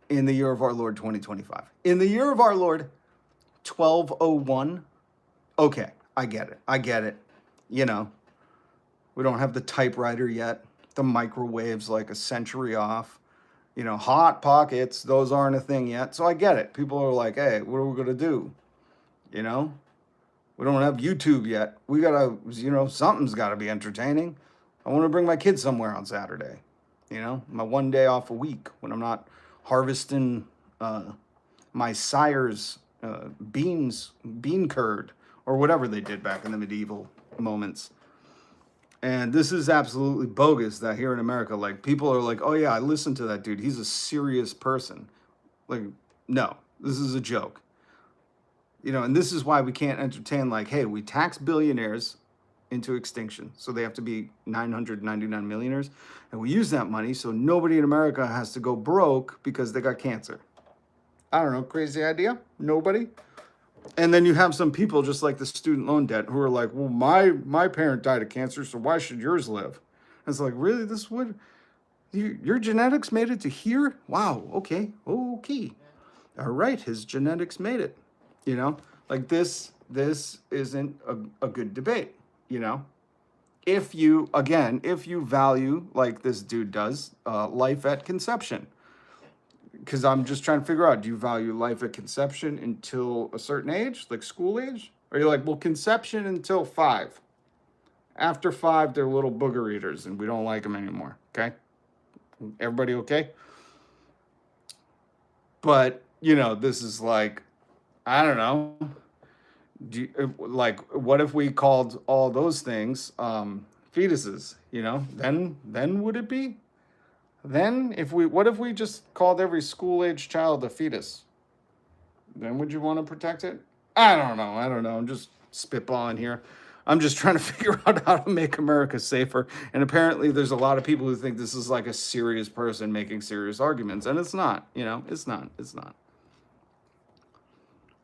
in the year of our Lord 2025. In the year of our Lord 1201, okay, I get it. You know, we don't have the typewriter yet. The microwave's like a century off. You know, hot pockets, those aren't a thing yet. So I get it. People are like, hey, what are we going to do? You know, we don't have YouTube yet. We got to, you know, something's got to be entertaining. I want to bring my kids somewhere on Saturday. You know, my one day off a week when I'm not harvesting my sire's bean curd or whatever they did back in the medieval moments. And this is absolutely bogus that here in America, like people are like, oh yeah, I listened to that dude. He's a serious person. Like, no, this is a joke. You know, and this is why we can't entertain like, hey, we tax billionaires into extinction. So they have to be 999 millionaires. And we use that money so nobody in America has to go broke because they got cancer. I don't know, crazy idea? Nobody? And then you have some people just like the student loan debt who are like, well, my parent died of cancer, so why should yours live? And it's like, really? This would your genetics made it to here? Wow, okay. All right, his genetics made it. You know? Like this isn't a good debate. You know, if you value, like this dude does, life at conception, because I'm just trying to figure out, do you value life at conception until a certain age, like school age? Or you're like, well, conception until 5. After 5, they're little booger eaters and we don't like them anymore. Okay. Everybody okay? But, you know, this is like, I don't know. What if we called all those things fetuses? You know, then would it be? Then what if we just called every school-age child a fetus? Then would you want to protect it? I don't know. I'm just spitballing here. I'm just trying to figure out how to make America safer. And apparently there's a lot of people who think this is like a serious person making serious arguments. And it's not, you know, it's not.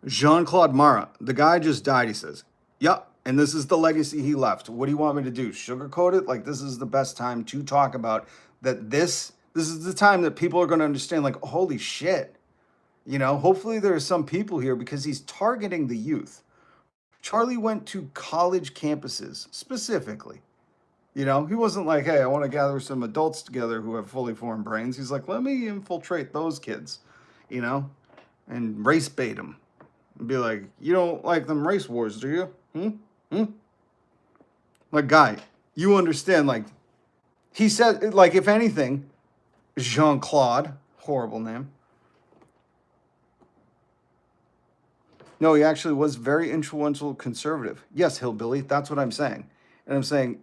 Jean-Claude Marat, the guy just died, he says. Yup, and this is the legacy he left. What do you want me to do? Sugarcoat it? Like, this is the best time to talk about that. This is the time that people are going to understand, like, holy shit. You know, hopefully there are some people here because he's targeting the youth. Charlie went to college campuses specifically. You know, he wasn't like, hey, I want to gather some adults together who have fully formed brains. He's like, let me infiltrate those kids, you know, and race bait them. And be like, you don't like them race wars, do you? Like, guy, you understand, like, he said, like, if anything, Jean-Claude, horrible name. No, he actually was very influential conservative. Yes, hillbilly, that's what I'm saying. And I'm saying,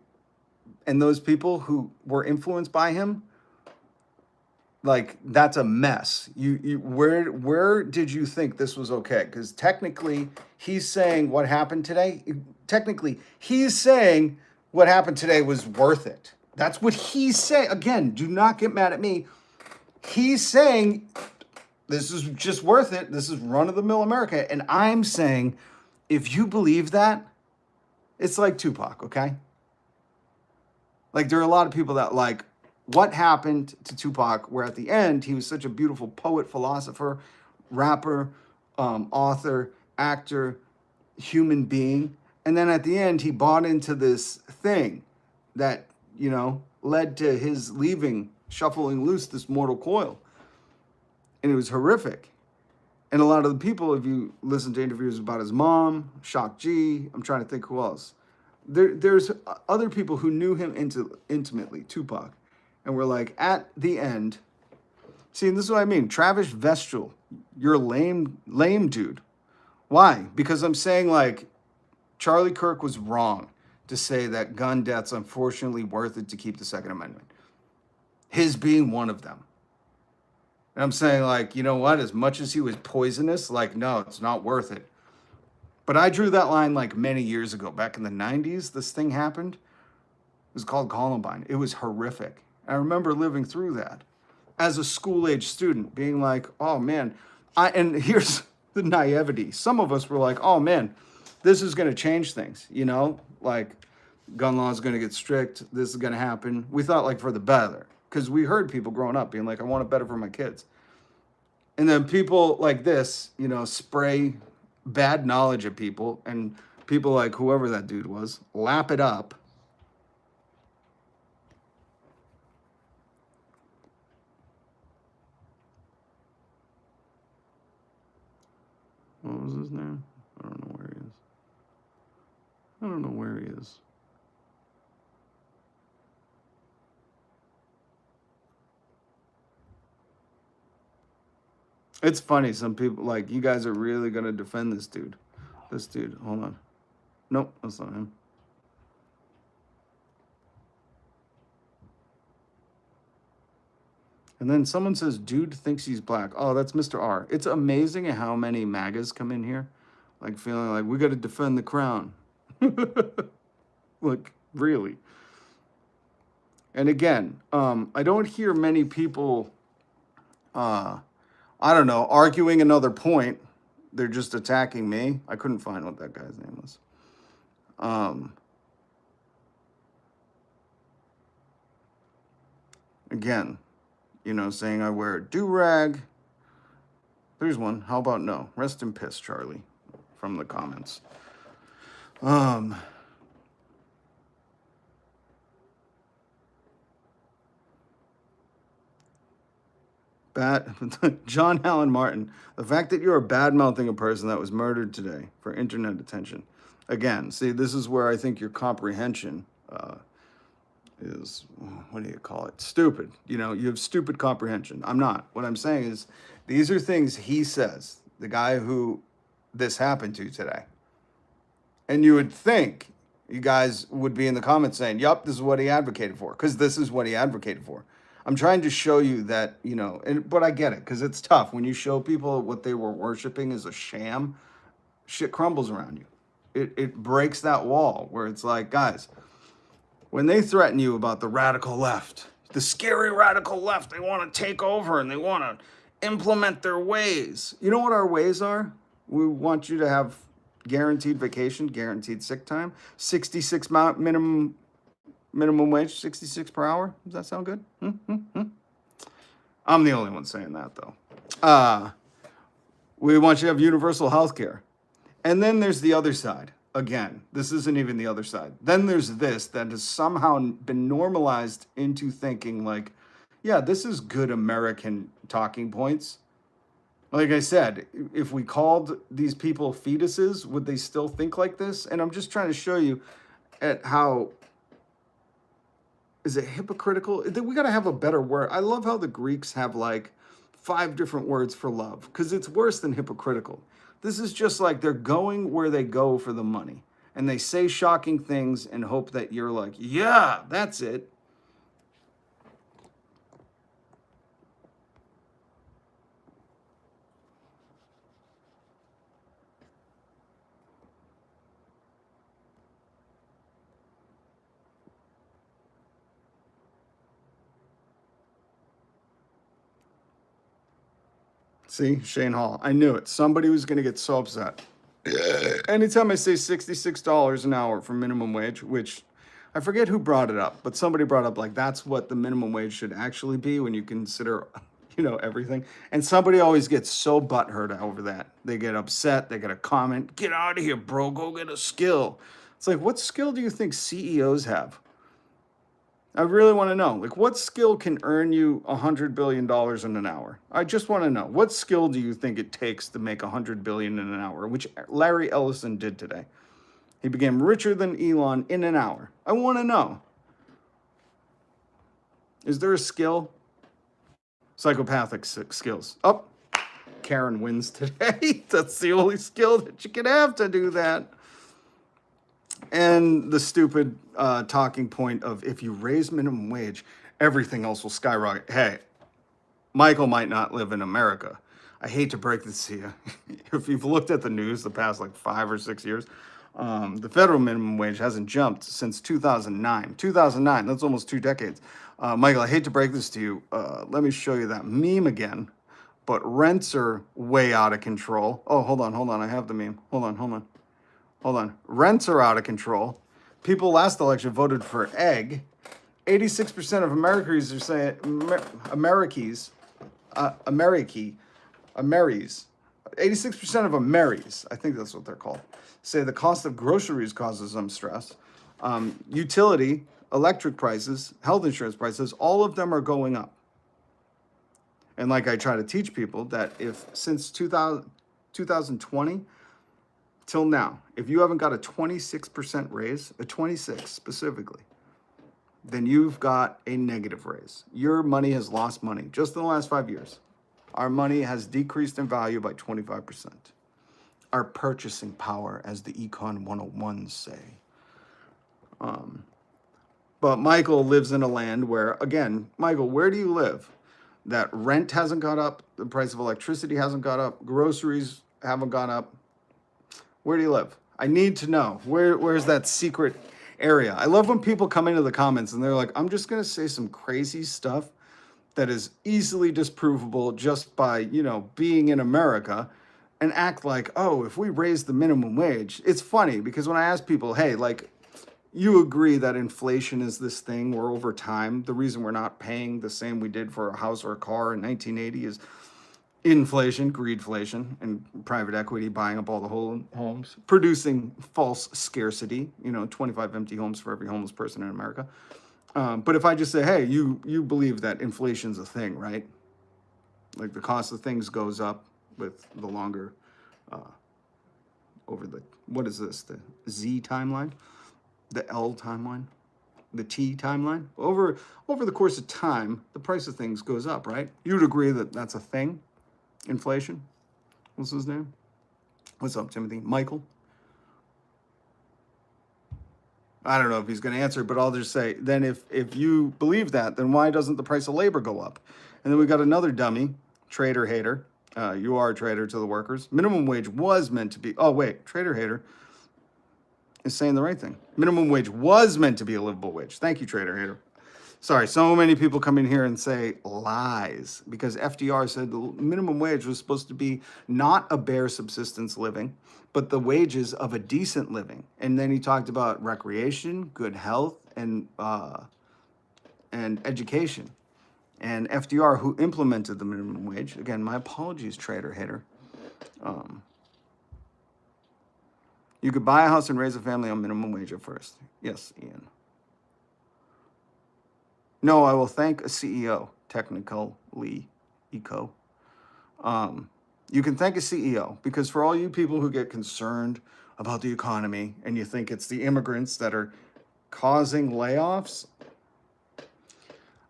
and those people who were influenced by him, like, that's a mess. Where did you think this was okay? Because technically, he's saying what happened today. Technically, he's saying what happened today was worth it. That's what he's saying. Again, do not get mad at me. He's saying this is just worth it. This is run-of-the-mill America. And I'm saying, if you believe that, it's like Tupac, okay? Like, there are a lot of people that like what happened to Tupac, where at the end, he was such a beautiful poet, philosopher, rapper, author, actor, human being. And then at the end, he bought into this thing that, you know, led to his leaving, shuffling loose this mortal coil. And it was horrific. And a lot of the people, if you listen to interviews about his mom, Shock G, I'm trying to think who else. There's other people who knew him intimately, Tupac, and were like, at the end, see, and this is what I mean, Travis Vestral, you're a lame dude. Why? Because I'm saying, like, Charlie Kirk was wrong to say that gun death's unfortunately worth it to keep the Second Amendment. His being one of them. And I'm saying, like, you know what? As much as he was poisonous, like, no, it's not worth it. But I drew that line like many years ago. Back in the 90s, this thing happened. It was called Columbine. It was horrific. I remember living through that as a school-age student, being like, oh, man. And here's the naivety. Some of us were like, oh, man, this is going to change things, you know? Like, gun law is going to get strict. This is going to happen. We thought, like, for the better. Because we heard people growing up being like, I want it better for my kids. And then people like this, you know, spray bad knowledge at people, and people like whoever that dude was, lap it up. What was his name? I don't know where he is. I don't know where he is. It's funny, some people, like, you guys are really going to defend this dude. This dude, hold on. Nope, that's not him. And then someone says, dude thinks he's black. Oh, that's Mr. R. It's amazing how many MAGAs come in here, like, feeling like, we got to defend the crown. Look, really. And again, I don't hear many people... I don't know, arguing another point. They're just attacking me. I couldn't find what that guy's name was. Again, you know, saying I wear a do-rag. There's one. How about no? Rest in piss, Charlie, from the comments. John Allen Martin, the fact that you're bad-mouthing a person that was murdered today for internet attention. Again, see, this is where I think your comprehension is, what do you call it? Stupid. You know, you have stupid comprehension. I'm not. What I'm saying is, these are things he says, the guy who this happened to today. And you would think you guys would be in the comments saying, yup, this is what he advocated for, because this is what he advocated for. I'm trying to show you that, you know, but I get it, because it's tough. When you show people what they were worshiping is a sham, shit crumbles around you. It breaks that wall where it's like, guys, when they threaten you about the radical left, the scary radical left, they want to take over and they want to implement their ways. You know what our ways are? We want you to have guaranteed vacation, guaranteed sick time, 66 minimum wage, 66 per hour. Does that sound good? I'm the only one saying that, though. We want you to have universal health care. And then there's the other side. Again, this isn't even the other side. Then there's this that has somehow been normalized into thinking like, yeah, this is good American talking points. Like I said, if we called these people fetuses, would they still think like this? And I'm just trying to show you at how... Is it hypocritical? We got to have a better word. I love how the Greeks have like 5 different words for love, because it's worse than hypocritical. This is just like they're going where they go for the money. And they say shocking things and hope that you're like, yeah, that's it. See, Shane Hall. I knew it. Somebody was going to get so upset. Anytime I say $66 an hour for minimum wage, which I forget who brought it up, but somebody brought up like that's what the minimum wage should actually be when you consider, you know, everything. And somebody always gets so butthurt over that. They get upset. They get a comment. Get out of here, bro. Go get a skill. It's like, what skill do you think CEOs have? I really want to know, like, what skill can earn you $100 billion in an hour? I just want to know, what skill do you think it takes to make $100 billion in an hour, which Larry Ellison did today. He became richer than Elon in an hour. I want to know. Is there a skill? Psychopathic skills. Oh, Karen wins today. That's the only skill that you can have to do that. And the stupid talking point of if you raise minimum wage, everything else will skyrocket. Hey, Michael might not live in America. I hate to break this to you. If you've looked at the news the past like 5 or 6 years, the federal minimum wage hasn't jumped since 2009. 2009, that's almost 2 decades. Michael, I hate to break this to you. Let me show you that meme again. But rents are way out of control. Oh, hold on. I have the meme. Hold on. Rents are out of control. People last election voted for egg. 86% of Americans are saying, Americans, 86% of Ameris, I think that's what they're called, say the cost of groceries causes them stress. Utility, electric prices, health insurance prices, all of them are going up. And like I try to teach people that if since 2020 till now, if you haven't got a 26% raise, a 26 specifically, then you've got a negative raise. Your money has lost money just in the last 5 years. Our money has decreased in value by 25%. Our purchasing power, as the Econ 101s say. But Michael lives in a land where, again, Michael, where do you live? That rent hasn't gone up, the price of electricity hasn't gone up, groceries haven't gone up. Where do you live? I need to know. Where's that secret area? I love when people come into the comments and they're like, I'm just going to say some crazy stuff that is easily disprovable just by, being in America, and act like, oh, if we raise the minimum wage. It's funny because when I ask people, hey, like, you agree that inflation is this thing where over time, the reason we're not paying the same we did for a house or a car in 1980 is inflation, greedflation, and private equity buying up all the homes, producing false scarcity, 25 empty homes for every homeless person in America. But if I just say, hey, you believe that inflation's a thing, right? Like the cost of things goes up with the longer, over the, what is this, the Z timeline? The L timeline? The T timeline? Over the course of time, the price of things goes up, right? You'd agree that that's a thing? Inflation? What's his name? What's up, Timothy? Michael? I don't know if he's going to answer, but I'll just say, then if you believe that, then why doesn't the price of labor go up? And then we got another dummy, trader hater. You are a traitor to the workers. Minimum wage was meant to be, trader hater is saying the right thing. Minimum wage was meant to be a livable wage. Thank you, trader hater. Sorry, so many people come in here and say lies because FDR said the minimum wage was supposed to be not a bare subsistence living, but the wages of a decent living. And then he talked about recreation, good health, and education. And FDR, who implemented the minimum wage, again, my apologies, trader hater. You could buy a house and raise a family on minimum wage at first. Yes, Ian. No, I will thank a CEO, technically, eco. You can thank a CEO because for all you people who get concerned about the economy and you think it's the immigrants that are causing layoffs,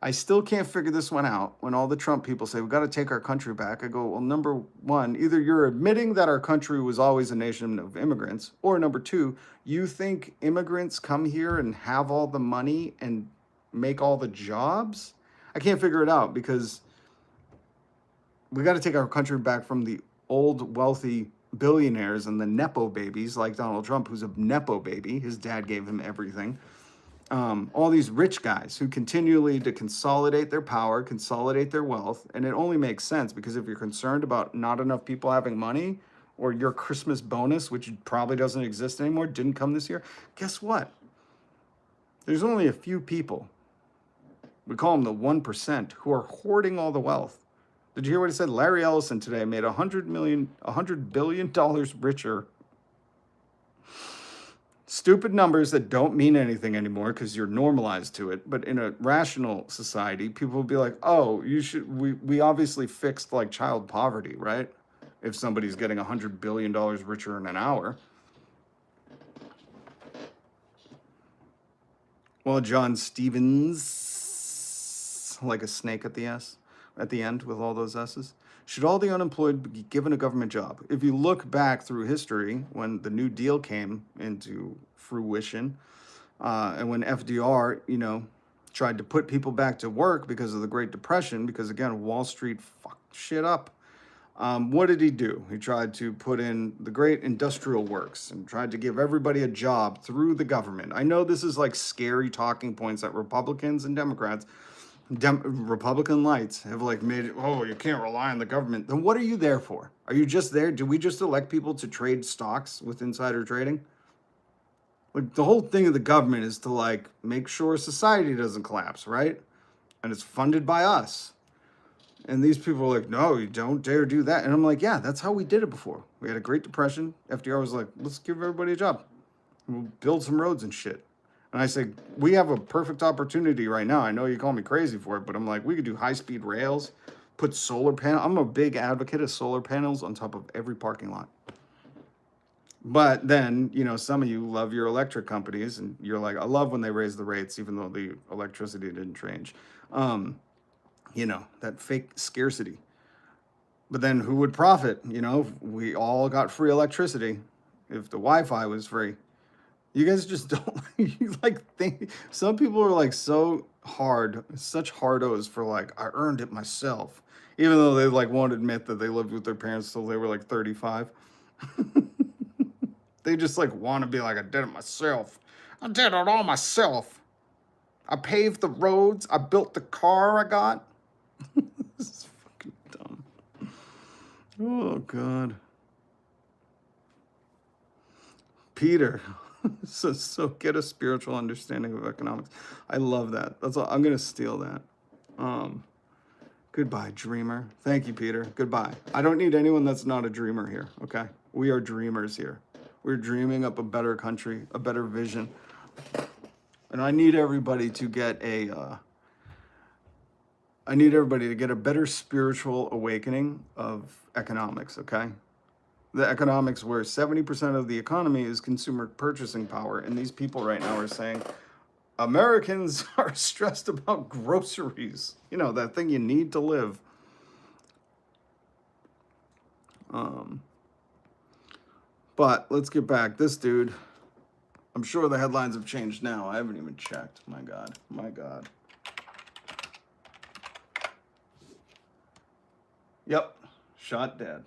I still can't figure this one out when all the Trump people say, we've got to take our country back. I go, well, number one, either you're admitting that our country was always a nation of immigrants, or number two, you think immigrants come here and have all the money and make all the jobs? I can't figure it out because we got to take our country back from the old wealthy billionaires and the Nepo babies like Donald Trump, who's a Nepo baby. His dad gave him everything. All these rich guys who continually to consolidate their power, consolidate their wealth. And it only makes sense because if you're concerned about not enough people having money or your Christmas bonus, which probably doesn't exist anymore, didn't come this year, guess what? There's only a few people, we call them the 1%, who are hoarding all the wealth. Did you hear what he said? Larry Ellison today made $100 billion richer Stupid numbers that don't mean anything anymore because you're normalized to it. But in a rational society, people will be like, oh, we obviously fixed like child poverty, right? If somebody's getting $100 billion richer in an hour. Well, John Stevens, like a snake at the end with all those S's. Should all the unemployed be given a government job? If you look back through history, when the New Deal came into fruition, and when FDR, tried to put people back to work because of the Great Depression, because again, Wall Street fucked shit up. What did he do? He tried to put in the great industrial works and tried to give everybody a job through the government. I know this is like scary talking points that Republicans and Democrats, Republican lights have like made it, oh, you can't rely on the government. Then what are you there for? Are you just there? Do we just elect people to trade stocks with insider trading? Like the whole thing of the government is to like make sure society doesn't collapse, right? And it's funded by us. And these people are like, no, you don't dare do that. And I'm like, yeah, that's how we did it before. We had a Great Depression. FDR was like, let's give everybody a job. We'll build some roads and shit. And I say, we have a perfect opportunity right now. I know you call me crazy for it, but I'm like, we could do high-speed rails, put solar panels. I'm a big advocate of solar panels on top of every parking lot. But then, some of you love your electric companies, and you're like, I love when they raise the rates, even though the electricity didn't change. That fake scarcity. But then who would profit? If we all got free electricity, if the Wi-Fi was free. You guys just don't think. Some people are like so hard, such hardos for like, I earned it myself. Even though they like won't admit that they lived with their parents till they were like 35. They just like want to be like, I did it myself. I did it all myself. I paved the roads. I built the car I got. This is fucking dumb. Oh, God. Peter. So get a spiritual understanding of economics. I love that. That's all. I'm going to steal that. Goodbye, dreamer. Thank you, Peter. Goodbye. I don't need anyone that's not a dreamer here, okay? We are dreamers here. We're dreaming up a better country, a better vision. And I need everybody to get a better spiritual awakening of economics, okay? The economics where 70% of the economy is consumer purchasing power. And these people right now are saying, Americans are stressed about groceries. That thing you need to live. But let's get back. This dude, I'm sure the headlines have changed now. I haven't even checked. My God. Yep. Shot dead.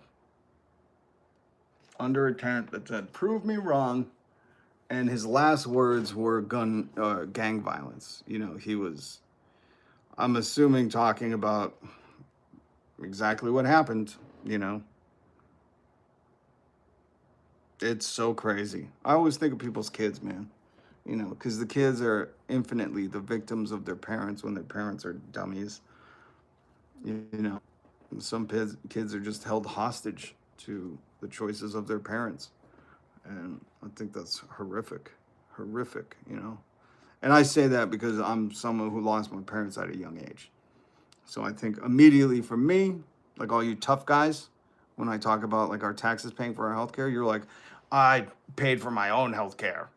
Under a tent that said, prove me wrong. And his last words were gang violence. He was, I'm assuming, talking about exactly what happened, It's so crazy. I always think of people's kids, man. Because the kids are infinitely the victims of their parents when their parents are dummies. Some kids are just held hostage to the choices of their parents. And I think that's horrific, And I say that because I'm someone who lost my parents at a young age. So I think immediately for me, like all you tough guys, when I talk about like our taxes paying for our healthcare, you're like, I paid for my own healthcare.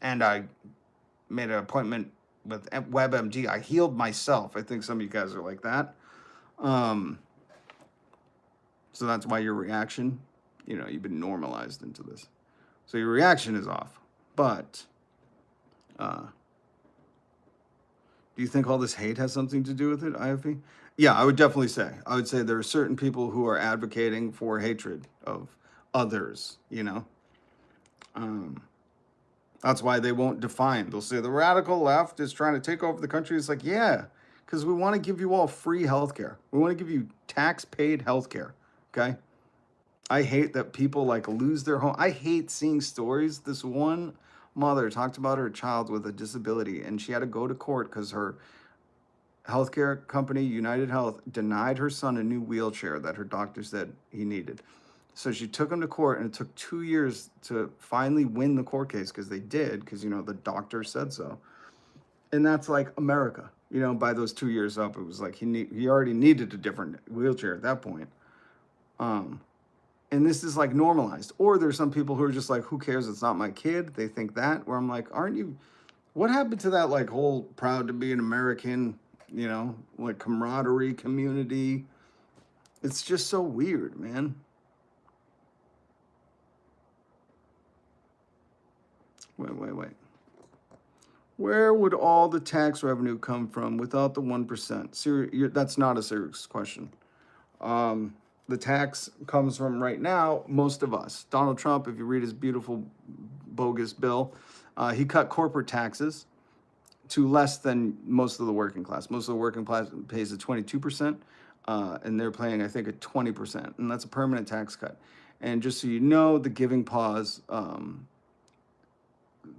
And I made an appointment with WebMD. I healed myself. I think some of you guys are like that. So that's why your reaction, you've been normalized into this. So your reaction is off. But do you think all this hate has something to do with it, IFE? Yeah, I would definitely say. I would say there are certain people who are advocating for hatred of others, That's why they won't define. They'll say the radical left is trying to take over the country. It's like, yeah, because we want to give you all free healthcare. We want to give you tax-paid healthcare, okay? I hate that people like lose their home. I hate seeing stories. This one mother talked about her child with a disability, and she had to go to court because her healthcare company, United Health, denied her son a new wheelchair that her doctor said he needed. So she took him to court, and it took 2 years to finally win the court case, because they did, because, you know, the doctor said so. And that's like America. You know, by those 2 years up, it was like he already needed a different wheelchair at that point. And this is like normalized. Or there's some people who are just like, who cares? It's not my kid. They think that. Where I'm like, aren't you? What happened to that like whole proud to be an American, you know, like camaraderie, community? It's just so weird, man. Wait. Where would all the tax revenue come from without the 1%? That's not a serious question. The tax comes from right now, most of us. Donald Trump, if you read his beautiful, bogus bill, he cut corporate taxes to less than most of the working class. Most of the working class pays a 22%, and they're paying, I think, a 20%, and that's a permanent tax cut. And just so you know, the giving pause,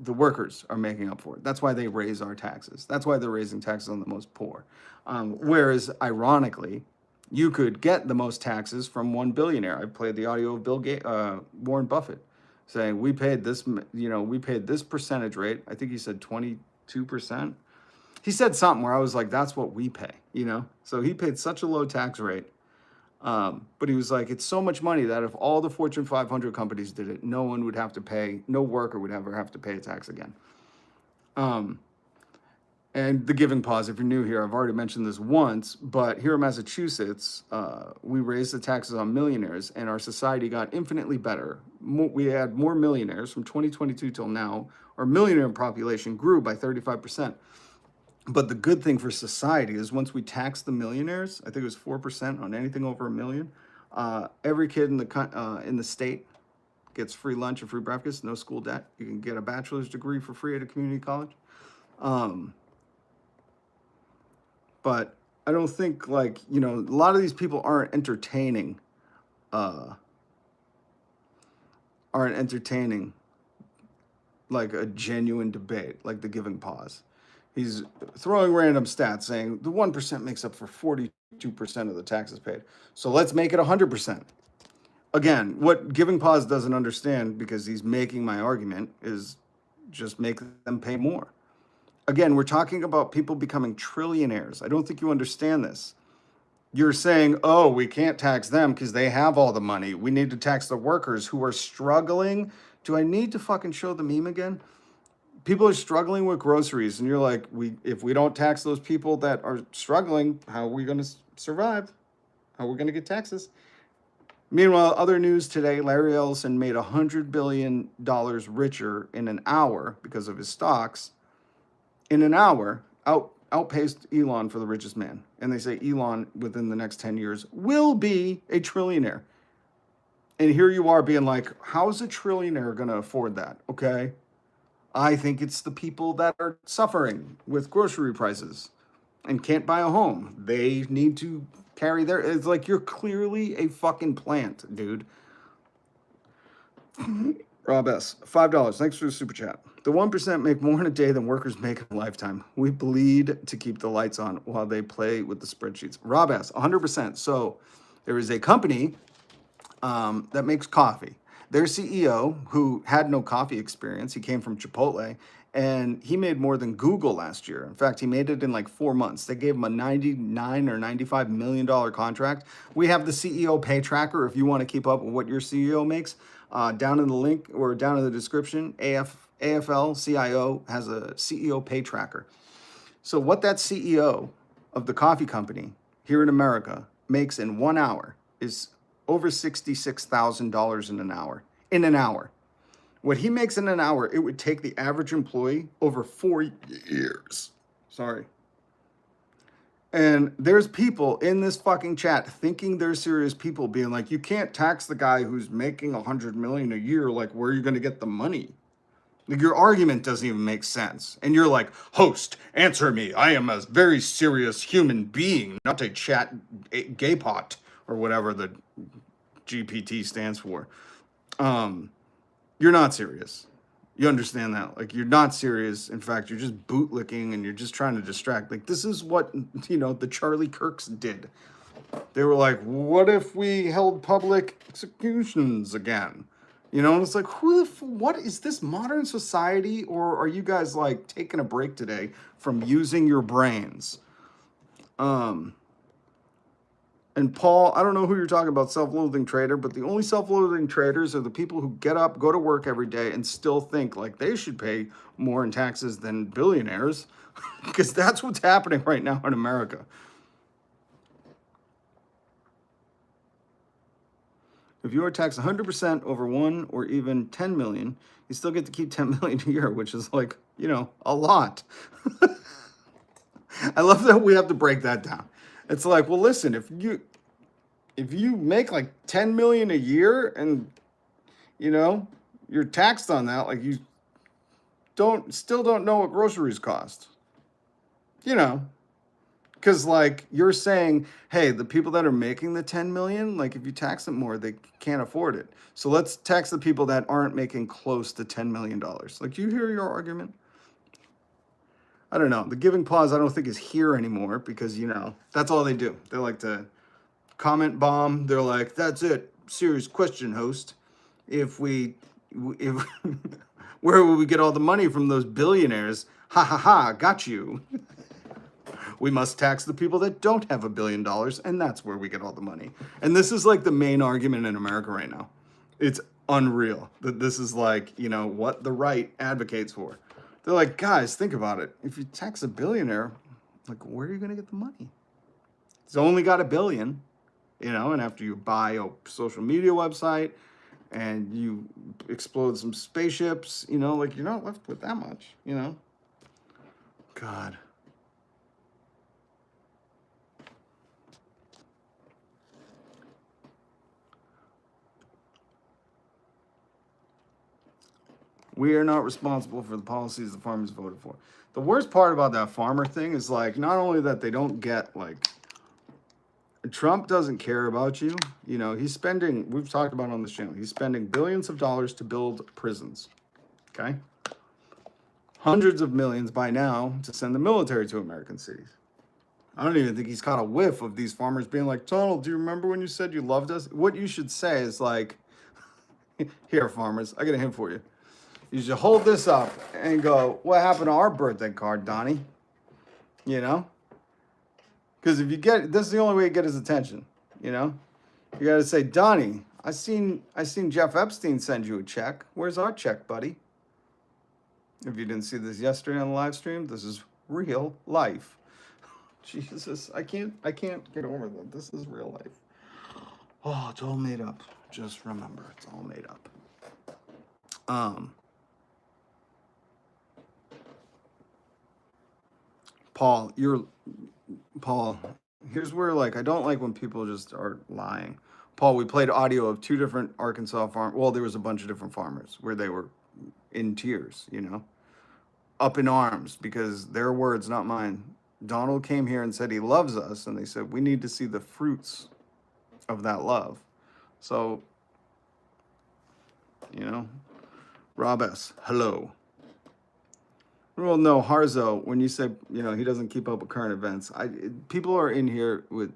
the workers are making up for it. That's why they raise our taxes. That's why they're raising taxes on the most poor. Whereas, ironically, you could get the most taxes from one billionaire. I played the audio of Warren Buffett saying we paid this, we paid this percentage rate. I think he said 22%. He said something where I was like, that's what we pay, you know? So he paid such a low tax rate. But he was like, it's so much money that if all the Fortune 500 companies did it, no one would have to pay, no worker would ever have to pay a tax again. And the giving pause, if you're new here, I've already mentioned this once, but here in Massachusetts, we raised the taxes on millionaires, and our society got infinitely better. We had more millionaires from 2022 till now. Our millionaire population grew by 35%. But the good thing for society is once we tax the millionaires, I think it was 4% on anything over $1 million. Every kid in the state gets free lunch and free breakfast, no school debt. You can get a bachelor's degree for free at a community college. But I don't think a lot of these people aren't entertaining like a genuine debate, like the giving pause. He's throwing random stats saying the 1% makes up for 42% of the taxes paid. So let's make it 100%. Again, what Giving Pause doesn't understand, because he's making my argument, is just make them pay more. Again, we're talking about people becoming trillionaires. I don't think you understand this. You're saying, oh, we can't tax them because they have all the money. We need to tax the workers who are struggling. Do I need to fucking show the meme again? People are struggling with groceries, and you're like, if we don't tax those people that are struggling, how are we going to survive? How are we going to get taxes? Meanwhile, other news today, Larry Ellison made $100 billion richer in an hour because of his stocks. In an hour, outpaced Elon for the richest man. And they say Elon, within the next 10 years, will be a trillionaire. And here you are being like, how's a trillionaire going to afford that? Okay. I think it's the people that are suffering with grocery prices and can't buy a home. They need to carry it's like, you're clearly a fucking plant, dude. Rob S., $5. Thanks for the super chat. The 1% make more in a day than workers make in a lifetime. We bleed to keep the lights on while they play with the spreadsheets. Rob S., 100%. So there is a company that makes coffee. Their CEO, who had no coffee experience, he came from Chipotle, and he made more than Google last year. In fact, he made it in like 4 months. They gave him a $99 or $95 million contract. We have the CEO pay tracker if you want to keep up with what your CEO makes. Down in the link or down in the description, AFL-CIO has a CEO pay tracker. So what that CEO of the coffee company here in America makes in 1 hour is over $66,000 in an hour. In an hour. What he makes in an hour, it would take the average employee over 4 years. Sorry. And there's people in this fucking chat thinking they're serious people, being like, you can't tax the guy who's making $100 million a year. Like, where are you going to get the money? Like, your argument doesn't even make sense. And you're like, host, answer me. I am a very serious human being, not a chat gay pot or whatever the GPT stands for. You're not serious. You understand that? Like, you're not serious. In fact, you're just bootlicking and you're just trying to distract. Like, this is what, the Charlie Kirks did. They were like, what if we held public executions again? You know, and it's like, what is this, modern society? Or are you guys like taking a break today from using your brains? And Paul, I don't know who you're talking about, self-loathing trader, but the only self-loathing traders are the people who get up, go to work every day, and still think like they should pay more in taxes than billionaires, because that's what's happening right now in America. If you are taxed 100% over 1 or even 10 million, you still get to keep 10 million a year, which is like, you know, a lot. I love that we have to break that down. It's like, well, listen, if you make like 10 million a year and, you know, you're taxed on that, like you still don't know what groceries cost. You know, because like you're saying, hey, the people that are making the 10 million, like if you tax them more, they can't afford it. So let's tax the people that aren't making close to $10 million. Like, you hear your argument? I don't know. The giving pause, I don't think is here anymore because, you know, that's all they do. They like to comment bomb. They're like, that's it. Serious question, host. If where will we get all the money from those billionaires? Ha ha ha, got you. We must tax the people that don't have $1 billion, and that's where we get all the money. And this is like the main argument in America right now. It's unreal that this is like, you know, what the right advocates for. They're like, guys, think about it. If you tax a billionaire, like, where are you going to get the money? He's only got $1 billion, you know, and after you buy a social media website and you explode some spaceships, you know, like, you're not left with that much, you know? God. We are not responsible for the policies the farmers voted for. The worst part about that farmer thing is like, not only that they don't get like, Trump doesn't care about you. You know, he's spending, we've talked about it on this channel, he's spending billions of dollars to build prisons. Okay? Hundreds of millions by now to send the military to American cities. I don't even think he's caught a whiff of these farmers being like, Donald, do you remember when you said you loved us? What you should say is like, here, farmers, I got a hint for you. You should hold this up and go, what happened to our birthday card, Donnie? You know? Because if you get, this is the only way you get his attention, you know? You got to say, Donnie, I seen Jeff Epstein send you a check. Where's our check, buddy? If you didn't see this yesterday on the live stream, this is real life. Jesus, I can't get over that. This is real life. Oh, it's all made up. Just remember, it's all made up. Paul, here's where, like, I don't like when people just are lying. Paul, we played audio of 2 different Arkansas farm. Well, there was a bunch of different farmers where they were in tears, you know, up in arms because their words, not mine. Donald came here and said he loves us, and they said we need to see the fruits of that love. So, you know, Rob S., hello. Well, no, Harzo, when you say, you know, he doesn't keep up with current events, people are in here with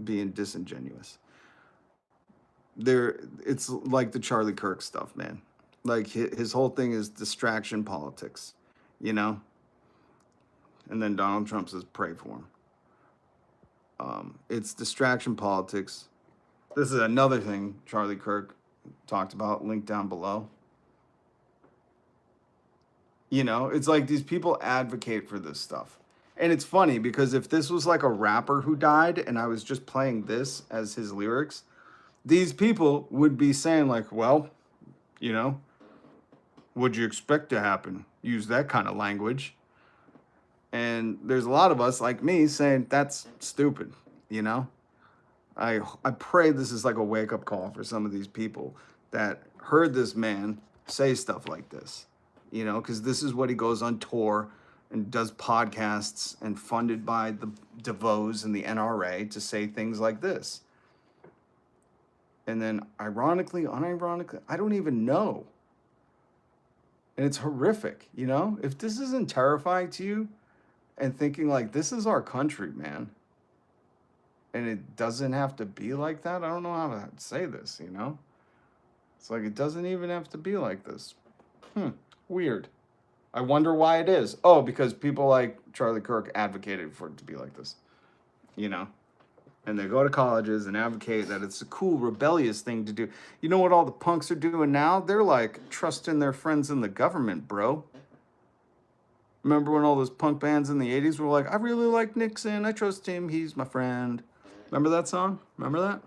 being disingenuous. It's like the Charlie Kirk stuff, man. Like his whole thing is distraction politics, you know? And then Donald Trump says, pray for him. It's distraction politics. This is another thing Charlie Kirk talked about, linked down below. You know, it's like these people advocate for this stuff. And it's funny because if this was like a rapper who died and I was just playing this as his lyrics, these people would be saying like, well, you know, what'd you expect to happen? Use that kind of language. And there's a lot of us like me saying that's stupid, you know? I pray this is like a wake-up call for some of these people that heard this man say stuff like this. You know, because this is what he goes on tour and does podcasts and funded by the DeVos and the NRA to say things like this. And then ironically, unironically, I don't even know. And it's horrific, you know? If this isn't terrifying to you and thinking like, this is our country, man. and it doesn't have to be like that. I don't know how to say this, you know? It's like it doesn't even have to be like this. Weird. I wonder why it is. Oh, because people like Charlie Kirk advocated for it to be like this, you know? And they go to colleges and advocate that it's a cool, rebellious thing to do. You know what all the punks are doing now? They're like trusting their friends in the government, bro. Remember when all those punk bands in the 80s were like, I really like Nixon. I trust him. He's my friend. Remember that song? Remember that?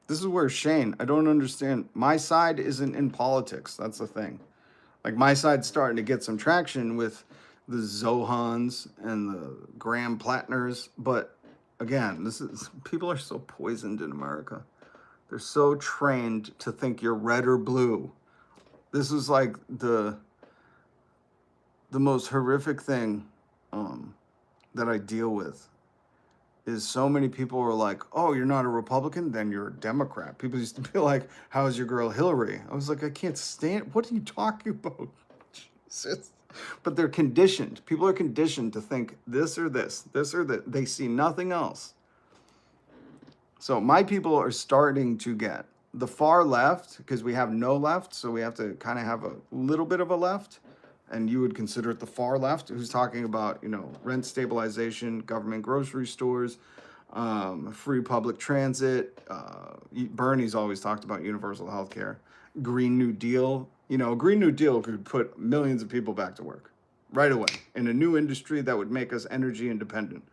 This is where Shane, I don't understand. My side isn't in politics. That's the thing. Like my side's starting to get some traction with the Zohans and the Graham Plattners. But again, people are so poisoned in America. They're so trained to think you're red or blue. This is like the most horrific thing that I deal with is so many people are like, oh, you're not a Republican, then you're a Democrat. People used to be like, how's your girl Hillary? I was like, I can't stand, what are you talking about? Jesus. But they're conditioned. People are conditioned to think this or this or that. They see nothing else. So my people are starting to get the far left, because we have no left, so we have to kind of have a little bit of a left. And you would consider it the far left, who's talking about, you know, rent stabilization, government grocery stores, free public transit. Bernie's always talked about universal health care, Green New Deal. You know, a Green New Deal could put millions of people back to work right away in a new industry that would make us energy independent.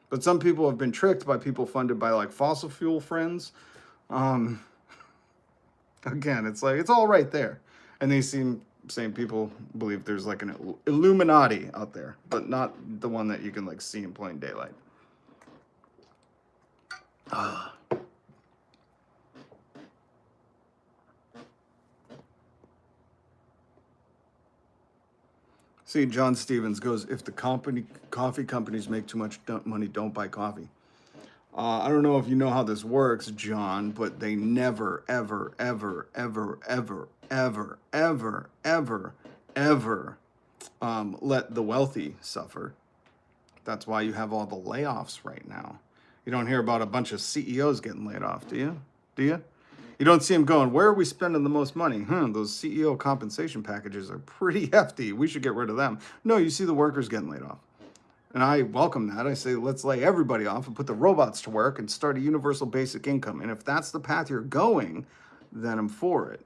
But some people have been tricked by people funded by like fossil fuel friends. Again, it's like, it's all right there. And they seem, same people believe there's like an Illuminati out there, but not the one that you can like see in plain daylight. See, John Stevens goes, if the coffee companies make too much money, don't buy coffee. I don't know if you know how this works, John, but they never, ever, ever, ever, ever, ever, ever, ever, ever let the wealthy suffer. That's why you have all the layoffs right now. You don't hear about a bunch of CEOs getting laid off, do you? Do you? You don't see them going, where are we spending the most money? Those CEO compensation packages are pretty hefty. We should get rid of them. No, you see the workers getting laid off. And I welcome that. I say, let's lay everybody off and put the robots to work and start a universal basic income. And if that's the path you're going, then I'm for it.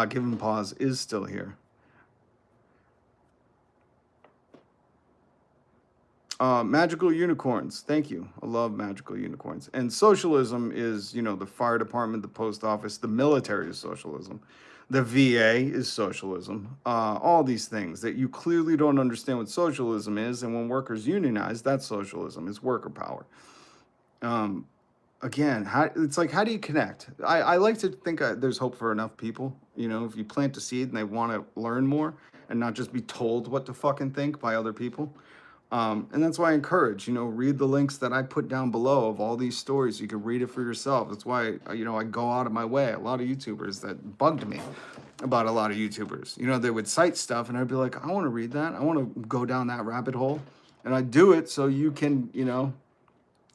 Given Pause is still here. Magical unicorns. Thank you. I love magical unicorns. And socialism is, you know, the fire department, the post office, the military is socialism. The VA is socialism. All these things that you clearly don't understand what socialism is. And when workers unionize, that's socialism. It's worker power. Again, it's like, how do you connect? I like to think there's hope for enough people. You know, if you plant a seed and they want to learn more and not just be told what to fucking think by other people. And that's why I encourage, you know, read the links that I put down below of all these stories. You can read it for yourself. That's why, you know, I go out of my way. A lot of YouTubers that bugged me about a lot of YouTubers. You know, they would cite stuff and I'd be like, I want to read that. I want to go down that rabbit hole. And I do it so you can, you know,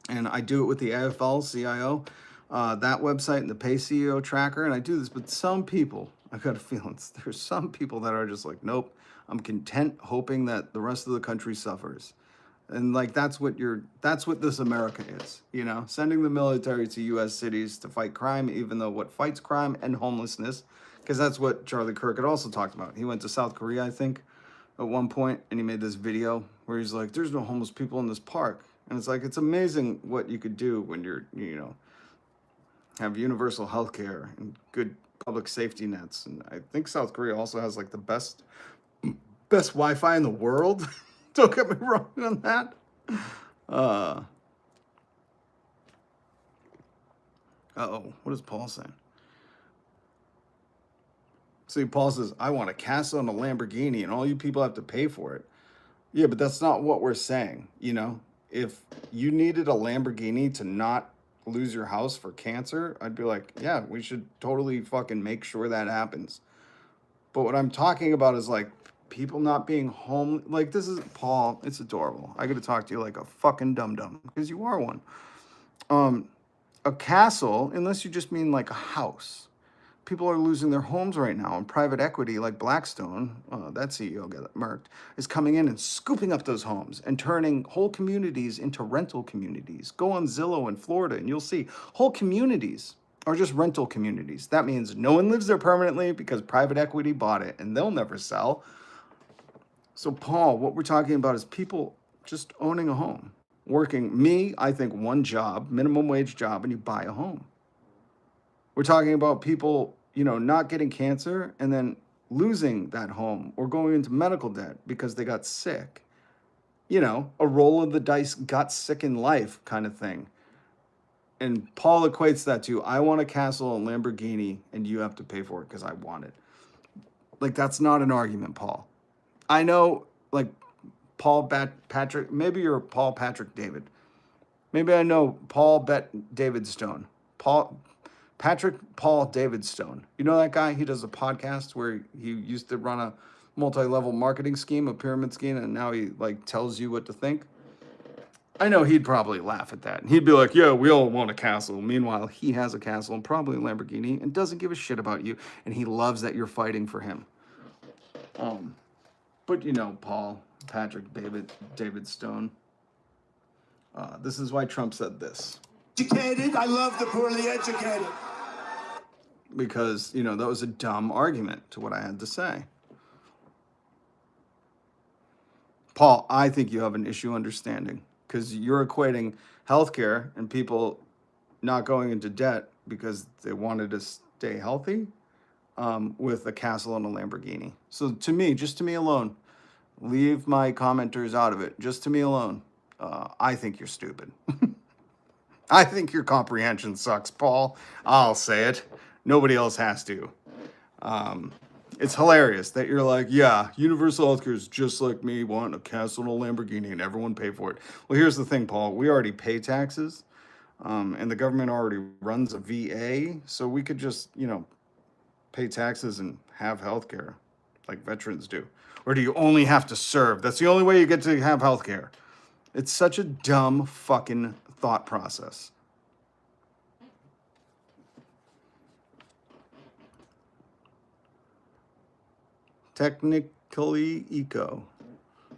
and I do it with the AFL-CIO, that website and the Pay CEO tracker. And I do this, but some people, I got a feeling there's some people that are just like, nope. I'm content hoping that the rest of the country suffers. And like, that's what this America is, you know, sending the military to US cities to fight crime, even though what fights crime and homelessness, because that's what Charlie Kirk had also talked about. He went to South Korea, I think, at one point, and he made this video where he's like, there's no homeless people in this park. And it's like, it's amazing what you could do when you're, you know, have universal health care and good public safety nets. And I think South Korea also has like the best Wi-Fi in the world. Don't get me wrong on that. What is Paul saying? See, Paul says, I want a castle and a Lamborghini and all you people have to pay for it. Yeah, but that's not what we're saying. You know, if you needed a Lamborghini to not lose your house for cancer, I'd be like, yeah, we should totally fucking make sure that happens. But what I'm talking about is like people not being home. Like, this is Paul. It's adorable. I got to talk to you like a fucking dum-dum because you are one. A castle, unless you just mean like a house. People are losing their homes right now, and private equity like Blackstone, that CEO got murked, is coming in and scooping up those homes and turning whole communities into rental communities. Go on Zillow in Florida and you'll see whole communities are just rental communities. That means no one lives there permanently because private equity bought it and they'll never sell. So, Paul, what we're talking about is people just owning a home, working, I think one job, minimum wage job, and you buy a home. We're talking about people, not getting cancer and then losing that home or going into medical debt because they got sick. A roll of the dice, got sick in life kind of thing. And Paul equates that to, I want a castle and Lamborghini and you have to pay for it because I want it. Like, that's not an argument, Paul. I know, like, Patrick, maybe you're Paul Patrick David. Maybe I know Paul David Stone. Paul David Stone. You know that guy? He does a podcast where he used to run a multi-level marketing scheme, a pyramid scheme, and now he like tells you what to think. I know he'd probably laugh at that. And he'd be like, yeah, we all want a castle. Meanwhile, he has a castle and probably a Lamborghini and doesn't give a shit about you. And he loves that you're fighting for him. But Paul Patrick David Stone. This is why Trump said this. Educated, I love the poorly educated. Because, that was a dumb argument to what I had to say. Paul, I think you have an issue understanding because you're equating healthcare and people not going into debt because they wanted to stay healthy with a castle and a Lamborghini. So to me, just to me alone, leave my commenters out of it. Just to me alone, I think you're stupid. I think your comprehension sucks, Paul. I'll say it. Nobody else has to. It's hilarious that you're like, yeah, universal healthcare is just like me wanting a castle and a Lamborghini and everyone pay for it. Well, here's the thing, Paul. We already pay taxes, and the government already runs a VA, so we could just, pay taxes and have healthcare like veterans do. Or do you only have to serve? That's the only way you get to have healthcare. It's such a dumb fucking thought process. Technically Eco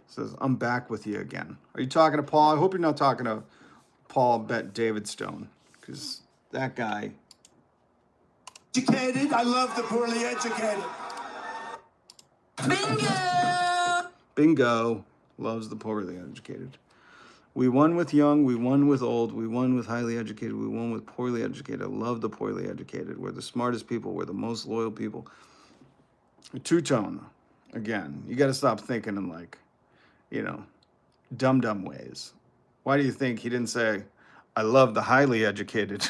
says, I'm back with you again. Are you talking to Paul? I hope you're not talking to Paul David Stone, because that guy. Educated, I love the poorly educated. Bingo. Loves the poorly educated. We won with young, we won with old, we won with highly educated, we won with poorly educated. I love the poorly educated. We're the smartest people, we're the most loyal people. Two-tone, again, you got to stop thinking in like, dumb ways. Why do you think he didn't say, I love the highly educated?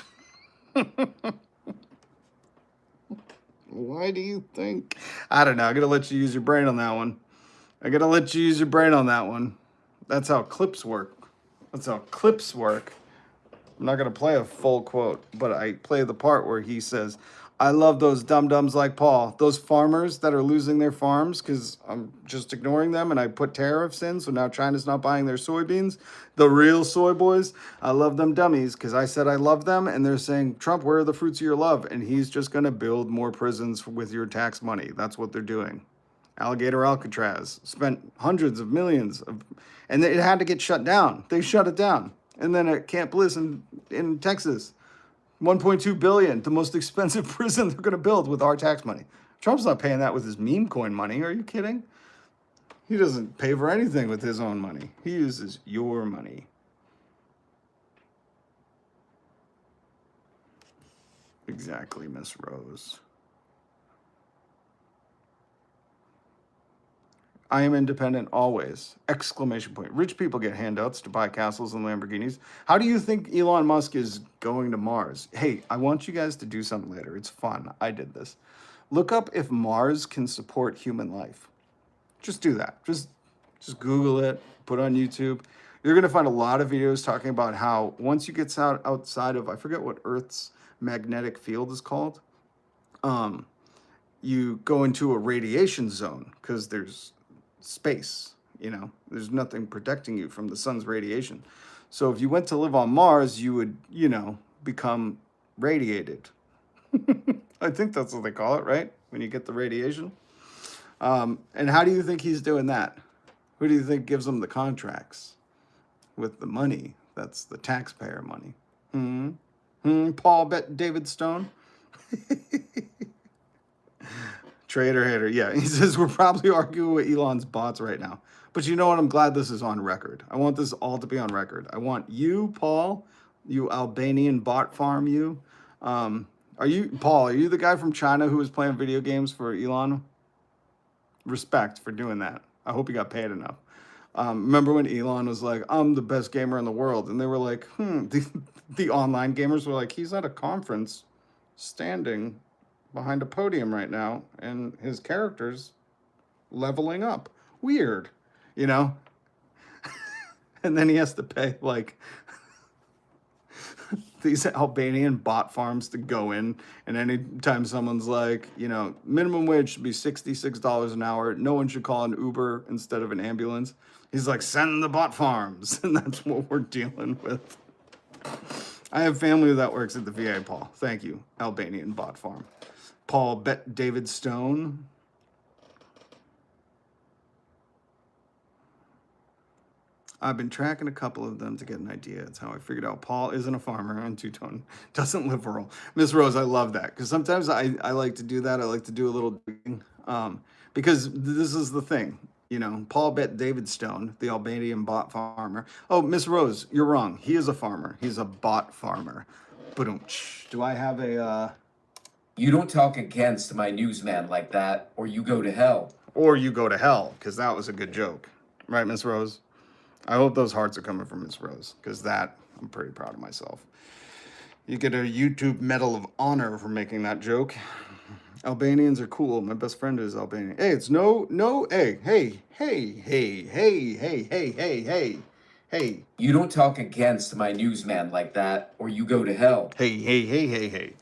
Why do you think? I don't know. I got to let you use your brain on that one. That's how clips work. I'm not going to play a full quote, but I play the part where he says, I love those dum-dums like Paul, those farmers that are losing their farms because I'm just ignoring them and I put tariffs in, so now China's not buying their soybeans, the real soy boys. I love them dummies because I said I love them and they're saying, Trump, where are the fruits of your love? And he's just going to build more prisons with your tax money. That's what they're doing. Alligator Alcatraz spent hundreds of millions and it had to get shut down. They shut it down. And then at Camp Bliss in Texas, 1.2 billion, the most expensive prison they're going to build with our tax money. Trump's not paying that with his meme coin money. Are you kidding? He doesn't pay for anything with his own money. He uses your money. Exactly, Miss Rose. I am independent always! Exclamation point. Rich people get handouts to buy castles and Lamborghinis. How do you think Elon Musk is going to Mars? Hey, I want you guys to do something later. It's fun. I did this. Look up if Mars can support human life. Just do that. Just Google it. Put it on YouTube. You're going to find a lot of videos talking about how once you get outside of, I forget what Earth's magnetic field is called, you go into a radiation zone because there's space, there's nothing protecting you from the sun's radiation. So if you went to live on Mars, you would, become radiated. I think that's what they call it, right? When you get the radiation. And how do you think he's doing that? Who do you think gives him the contracts with the money? That's the taxpayer money. Paul David Stone? Trader hater. Yeah, he says we're probably arguing with Elon's bots right now. But you know what? I'm glad this is on record. I want this all to be on record. I want you, Paul, you Albanian bot farm, you. Paul, are you the guy from China who was playing video games for Elon? Respect for doing that. I hope you got paid enough. Remember when Elon was like, I'm the best gamer in the world? And they were like, the online gamers were like, he's at a conference standing behind a podium right now, and his character's leveling up. Weird, And then he has to pay, like, these Albanian bot farms to go in, and anytime someone's like, minimum wage should be $66 an hour, no one should call an Uber instead of an ambulance. He's like, send the bot farms, and that's what we're dealing with. I have family that works at the VA, Paul. Thank you, Albanian bot farm. Paul David Stone. I've been tracking a couple of them to get an idea. It's how I figured out Paul isn't a farmer and two-tone, doesn't live rural. Miss Rose, I love that, because sometimes I like to do that. I like to do a little digging, because this is the thing. Paul David Stone, the Albanian bot farmer. Oh, Miss Rose, you're wrong. He is a farmer. He's a bot farmer. Do I have a... You don't talk against my newsman like that, or you go to hell. Or you go to hell, because that was a good joke. Right, Miss Rose? I hope those hearts are coming from Miss Rose, because that, I'm pretty proud of myself. You get a YouTube Medal of Honor for making that joke. Albanians are cool. My best friend is Albanian. Hey, it's hey. You don't talk against my newsman like that, or you go to hell. Hey.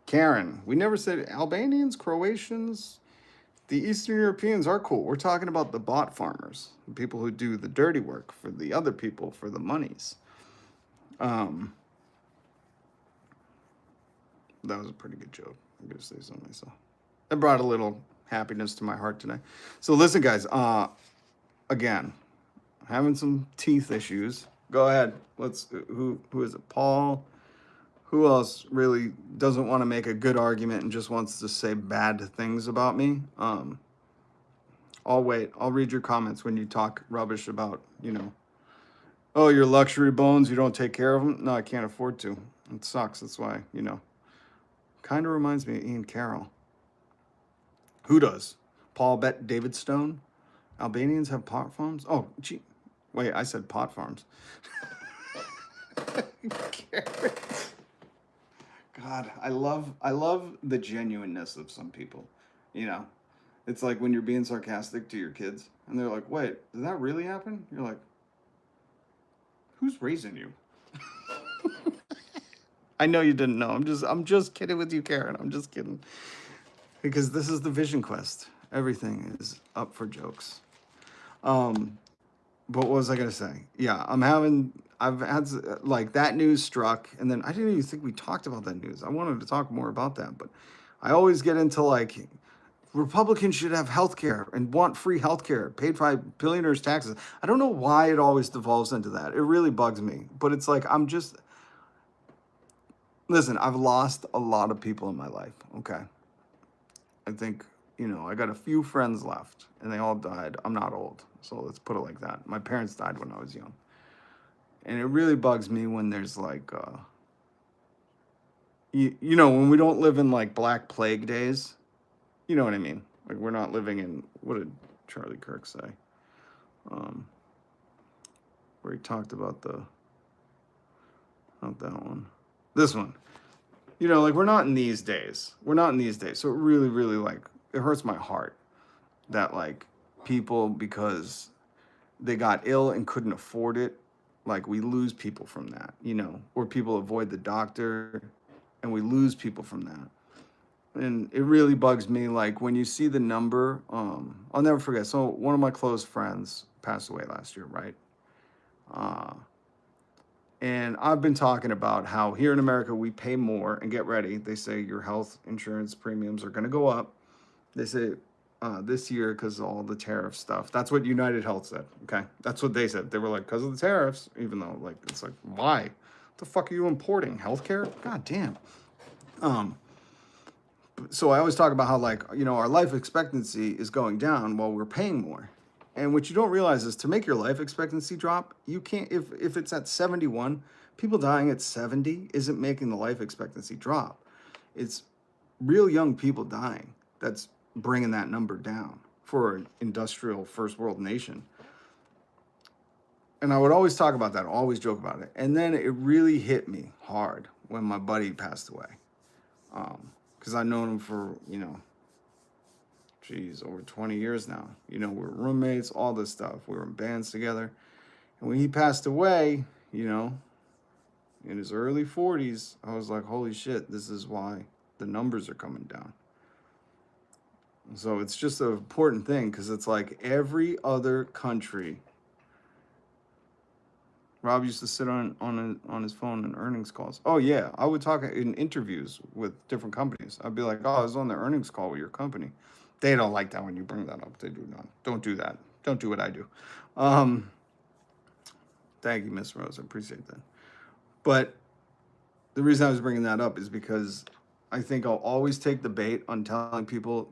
Karen, we never said Albanians, Croatians, the Eastern Europeans are cool. We're talking about the bot farmers, the people who do the dirty work for the other people for the monies. That was a pretty good joke. I'm going to say so myself. That brought a little happiness to my heart today. So listen, guys, again, having some teeth issues. Go ahead. Who is it? Paul. Who else really doesn't want to make a good argument and just wants to say bad things about me? I'll wait. I'll read your comments when you talk rubbish about, oh, your luxury bones, you don't take care of them. No, I can't afford to. It sucks. That's why, kind of reminds me of Ian Carroll. Who does? Paul David Stone? Albanians have pot farms? Oh, gee. Wait, I said pot farms. God, I love the genuineness of some people. It's like when you're being sarcastic to your kids and they're like, wait, did that really happen? You're like, who's raising you? I know you didn't know. I'm just kidding with you, Karen. I'm just kidding. Because this is the Vision Quest. Everything is up for jokes. But what was I gonna say? Yeah, I've had like that news struck, and then I didn't even think we talked about that news. I wanted to talk more about that, but I always get into like Republicans should have health care and want free health care paid by billionaires' taxes. I don't know why it always devolves into that. It really bugs me. But it's like listen, I've lost a lot of people in my life, okay? I think, I got a few friends left, and they all died. I'm not old, so let's put it like that. My parents died when I was young. And it really bugs me when there's like, when we don't live in like Black Plague days. You know what I mean? Like we're not living in, what did Charlie Kirk say? Where he talked about not that one. This one. Like we're not in these days. We're not in these days. So it really, really like, it hurts my heart that like people, because they got ill and couldn't afford it. Like, we lose people from that, or people avoid the doctor, and we lose people from that. And it really bugs me, like, when you see the number, I'll never forget. So one of my close friends passed away last year, right? And I've been talking about how here in America we pay more, and get ready, they say your health insurance premiums are going to go up. They say this year because of all the tariff stuff. That's what United Health said. Okay, that's what they said. They were like, because of the tariffs, even though, like, it's like, why? What the fuck are you importing? Healthcare? God damn. So I always talk about how, like, our life expectancy is going down while we're paying more. And what you don't realize is, to make your life expectancy drop, you can't, if it's at 71, people dying at 70 isn't making the life expectancy drop. It's real young people dying that's bringing that number down for an industrial first world nation. And I would always talk about that, always joke about it. And then it really hit me hard when my buddy passed away. Because I've known him for, over 20 years now. We're roommates, all this stuff. We were in bands together. And when he passed away, in his early 40s, I was like, holy shit, this is why the numbers are coming down. So it's just an important thing, because it's like every other country. Rob used to sit on his phone in earnings calls. Oh, yeah. I would talk in interviews with different companies. I'd be like, oh, I was on the earnings call with your company. They don't like that when you bring that up. They do not. Don't do that. Don't do what I do. Thank you, Miss Rose. I appreciate that. But the reason I was bringing that up is because I think I'll always take the bait on telling people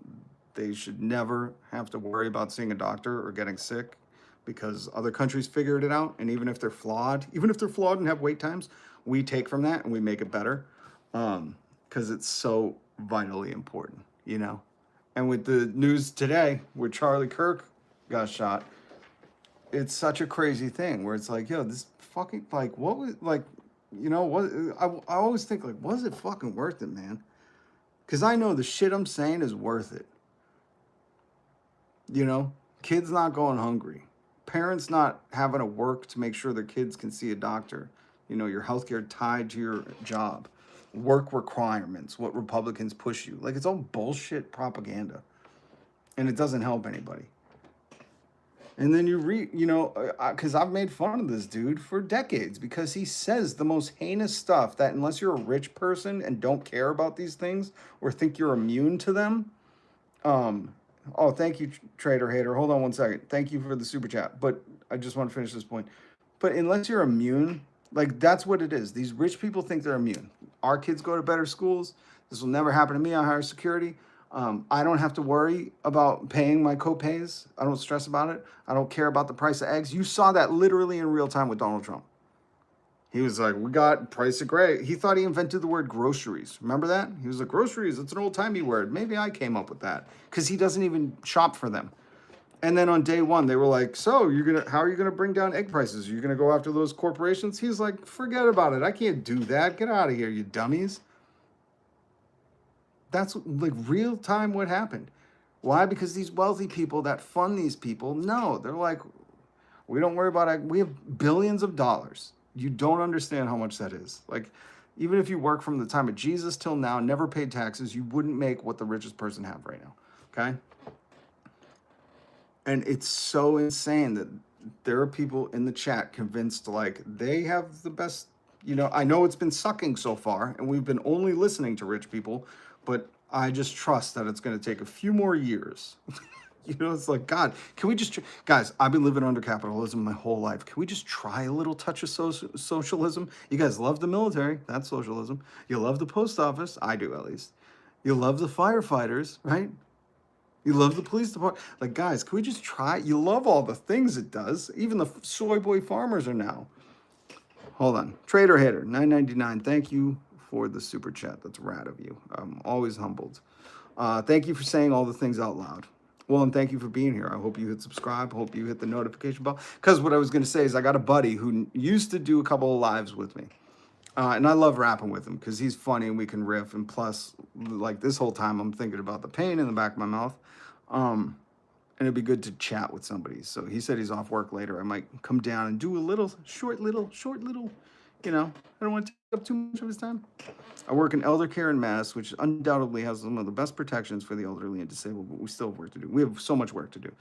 they should never have to worry about seeing a doctor or getting sick, because other countries figured it out. And even if they're flawed and have wait times, we take from that and we make it better, because it's so vitally important, And with the news today, where Charlie Kirk got shot, it's such a crazy thing where it's like, yo, this fucking, like, what was, like, what, I always think, like, was it fucking worth it, man? Because I know the shit I'm saying is worth it. Kids not going hungry. Parents not having to work to make sure their kids can see a doctor. Your healthcare tied to your job. Work requirements, what Republicans push you. Like, it's all bullshit propaganda. And it doesn't help anybody. And then you read, because I've made fun of this dude for decades, because he says the most heinous stuff that, unless you're a rich person and don't care about these things or think you're immune to them. Oh, thank you, Trader Hater. Hold on one second. Thank you for the super chat. But I just want to finish this point. But unless you're immune, like, that's what it is. These rich people think they're immune. Our kids go to better schools. This will never happen to me. I hire security. I don't have to worry about paying my copays. I don't stress about it. I don't care about the price of eggs. You saw that literally in real time with Donald Trump. He was like, we got price of gray. He thought he invented the word groceries. Remember that? He was like, groceries, it's an old-timey word. Maybe I came up with that, because he doesn't even shop for them. And then on day one, they were like, so how are you gonna bring down egg prices? Are you gonna go after those corporations? He's like, forget about it. I can't do that. Get out of here, you dummies. That's like real time what happened. Why? Because these wealthy people that fund these people, no, they're like, we don't worry about it. We have billions of dollars. You don't understand how much that is. Like, even if you work from the time of Jesus till now, never paid taxes, you wouldn't make what the richest person have right now. Okay? And it's so insane that there are people in the chat convinced, like, they have the best, I know it's been sucking so far, and we've been only listening to rich people, but I just trust that it's going to take a few more years. It's like, God, can we just, guys, I've been living under capitalism my whole life. Can we just try a little touch of socialism? You guys love the military. That's socialism. You love the post office. I do, at least. You love the firefighters, right? You love the police department. Like, guys, can we just try? You love all the things it does. Even the soy boy farmers are now. Hold on. Trader Hater, $9.99. Thank you for the super chat. That's rad of you. I'm always humbled. Thank you for saying all the things out loud. Well, and thank you for being here. I hope you hit subscribe. Hope you hit the notification bell. Because what I was going to say is I got a buddy who used to do a couple of lives with me. And I love rapping with him because he's funny and we can riff. And plus, like, this whole time I'm thinking about the pain in the back of my mouth. and it'd be good to chat with somebody. So he said he's off work later. I might come down and do a little short little, you know, I don't want to take up too much of his time. I work in elder care in Mass, which undoubtedly has some of the best protections for the elderly and disabled, but we still have work to do. We have so much work to do.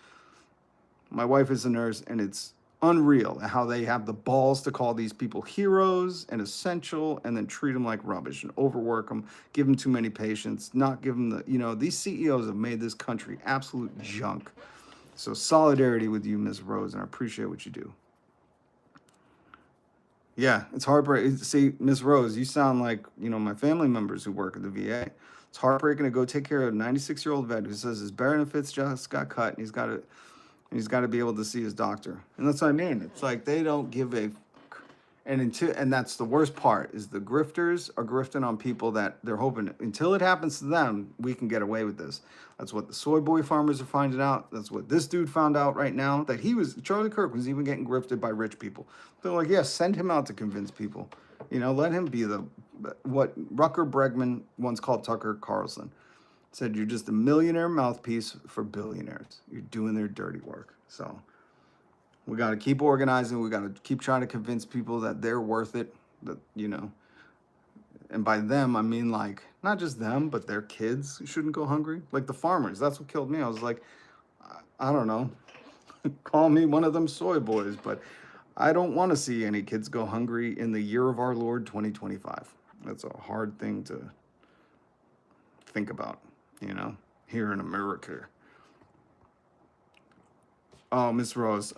My wife is a nurse, and it's unreal how they have the balls to call these people heroes and essential and then treat them like rubbish and overwork them, give them too many patients, not give them the, you know, these CEOs have made this country absolute junk. So solidarity with you, Ms. Rose, and I appreciate what you do. Yeah, it's heartbreaking. See, Ms. Rose, you sound like, you know, my family members who work at the VA. It's heartbreaking to go take care of a 96-year-old vet who says his benefits just got cut and he's got to be able to see his doctor. And that's what I mean. It's like they don't give a, and that's the worst part, is the grifters are grifting on people that they're hoping until it happens to them, we can get away with this. That's what the soy boy farmers are finding out. That's what this dude found out right now, that Charlie Kirk was even getting grifted by rich people. They're like, yeah, send him out to convince people. You know, let him be what Rucker Bregman once called Tucker Carlson. Said, you're just a millionaire mouthpiece for billionaires. You're doing their dirty work. So we got to keep organizing. We got to keep trying to convince people that they're worth it, that, you know, and by them, I mean, like, not just them, but their kids shouldn't go hungry. Like the farmers, that's what killed me. I was like, I don't know, call me one of them soy boys, but I don't want to see any kids go hungry in the year of our Lord 2025. That's a hard thing to think about, you know, here in America. Oh, Miss Rose,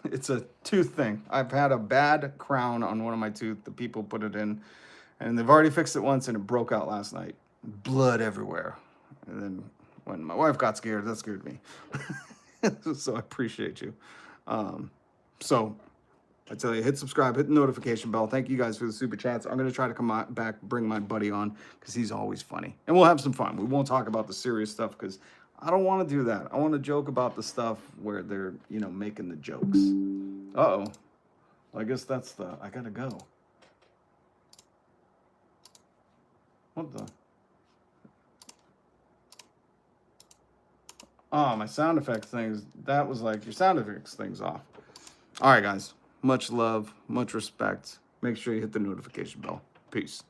it's a tooth thing. I've had a bad crown on one of my teeth. The people put it in, and they've already fixed it once, and it broke out last night. Blood everywhere. And then when my wife got scared, that scared me. So I appreciate you. So I tell you, hit subscribe, hit the notification bell. Thank you guys for the super chats. I'm going to try to come back, bring my buddy on, because he's always funny. And we'll have some fun. We won't talk about the serious stuff, because I don't want to do that. I want to joke about the stuff where they're, you know, making the jokes. Uh-oh. Well, I guess that's I got to go. What the? Oh, my sound effects things. That was like, your sound effects thing's off. All right, guys. Much love, much respect. Make sure you hit the notification bell. Peace.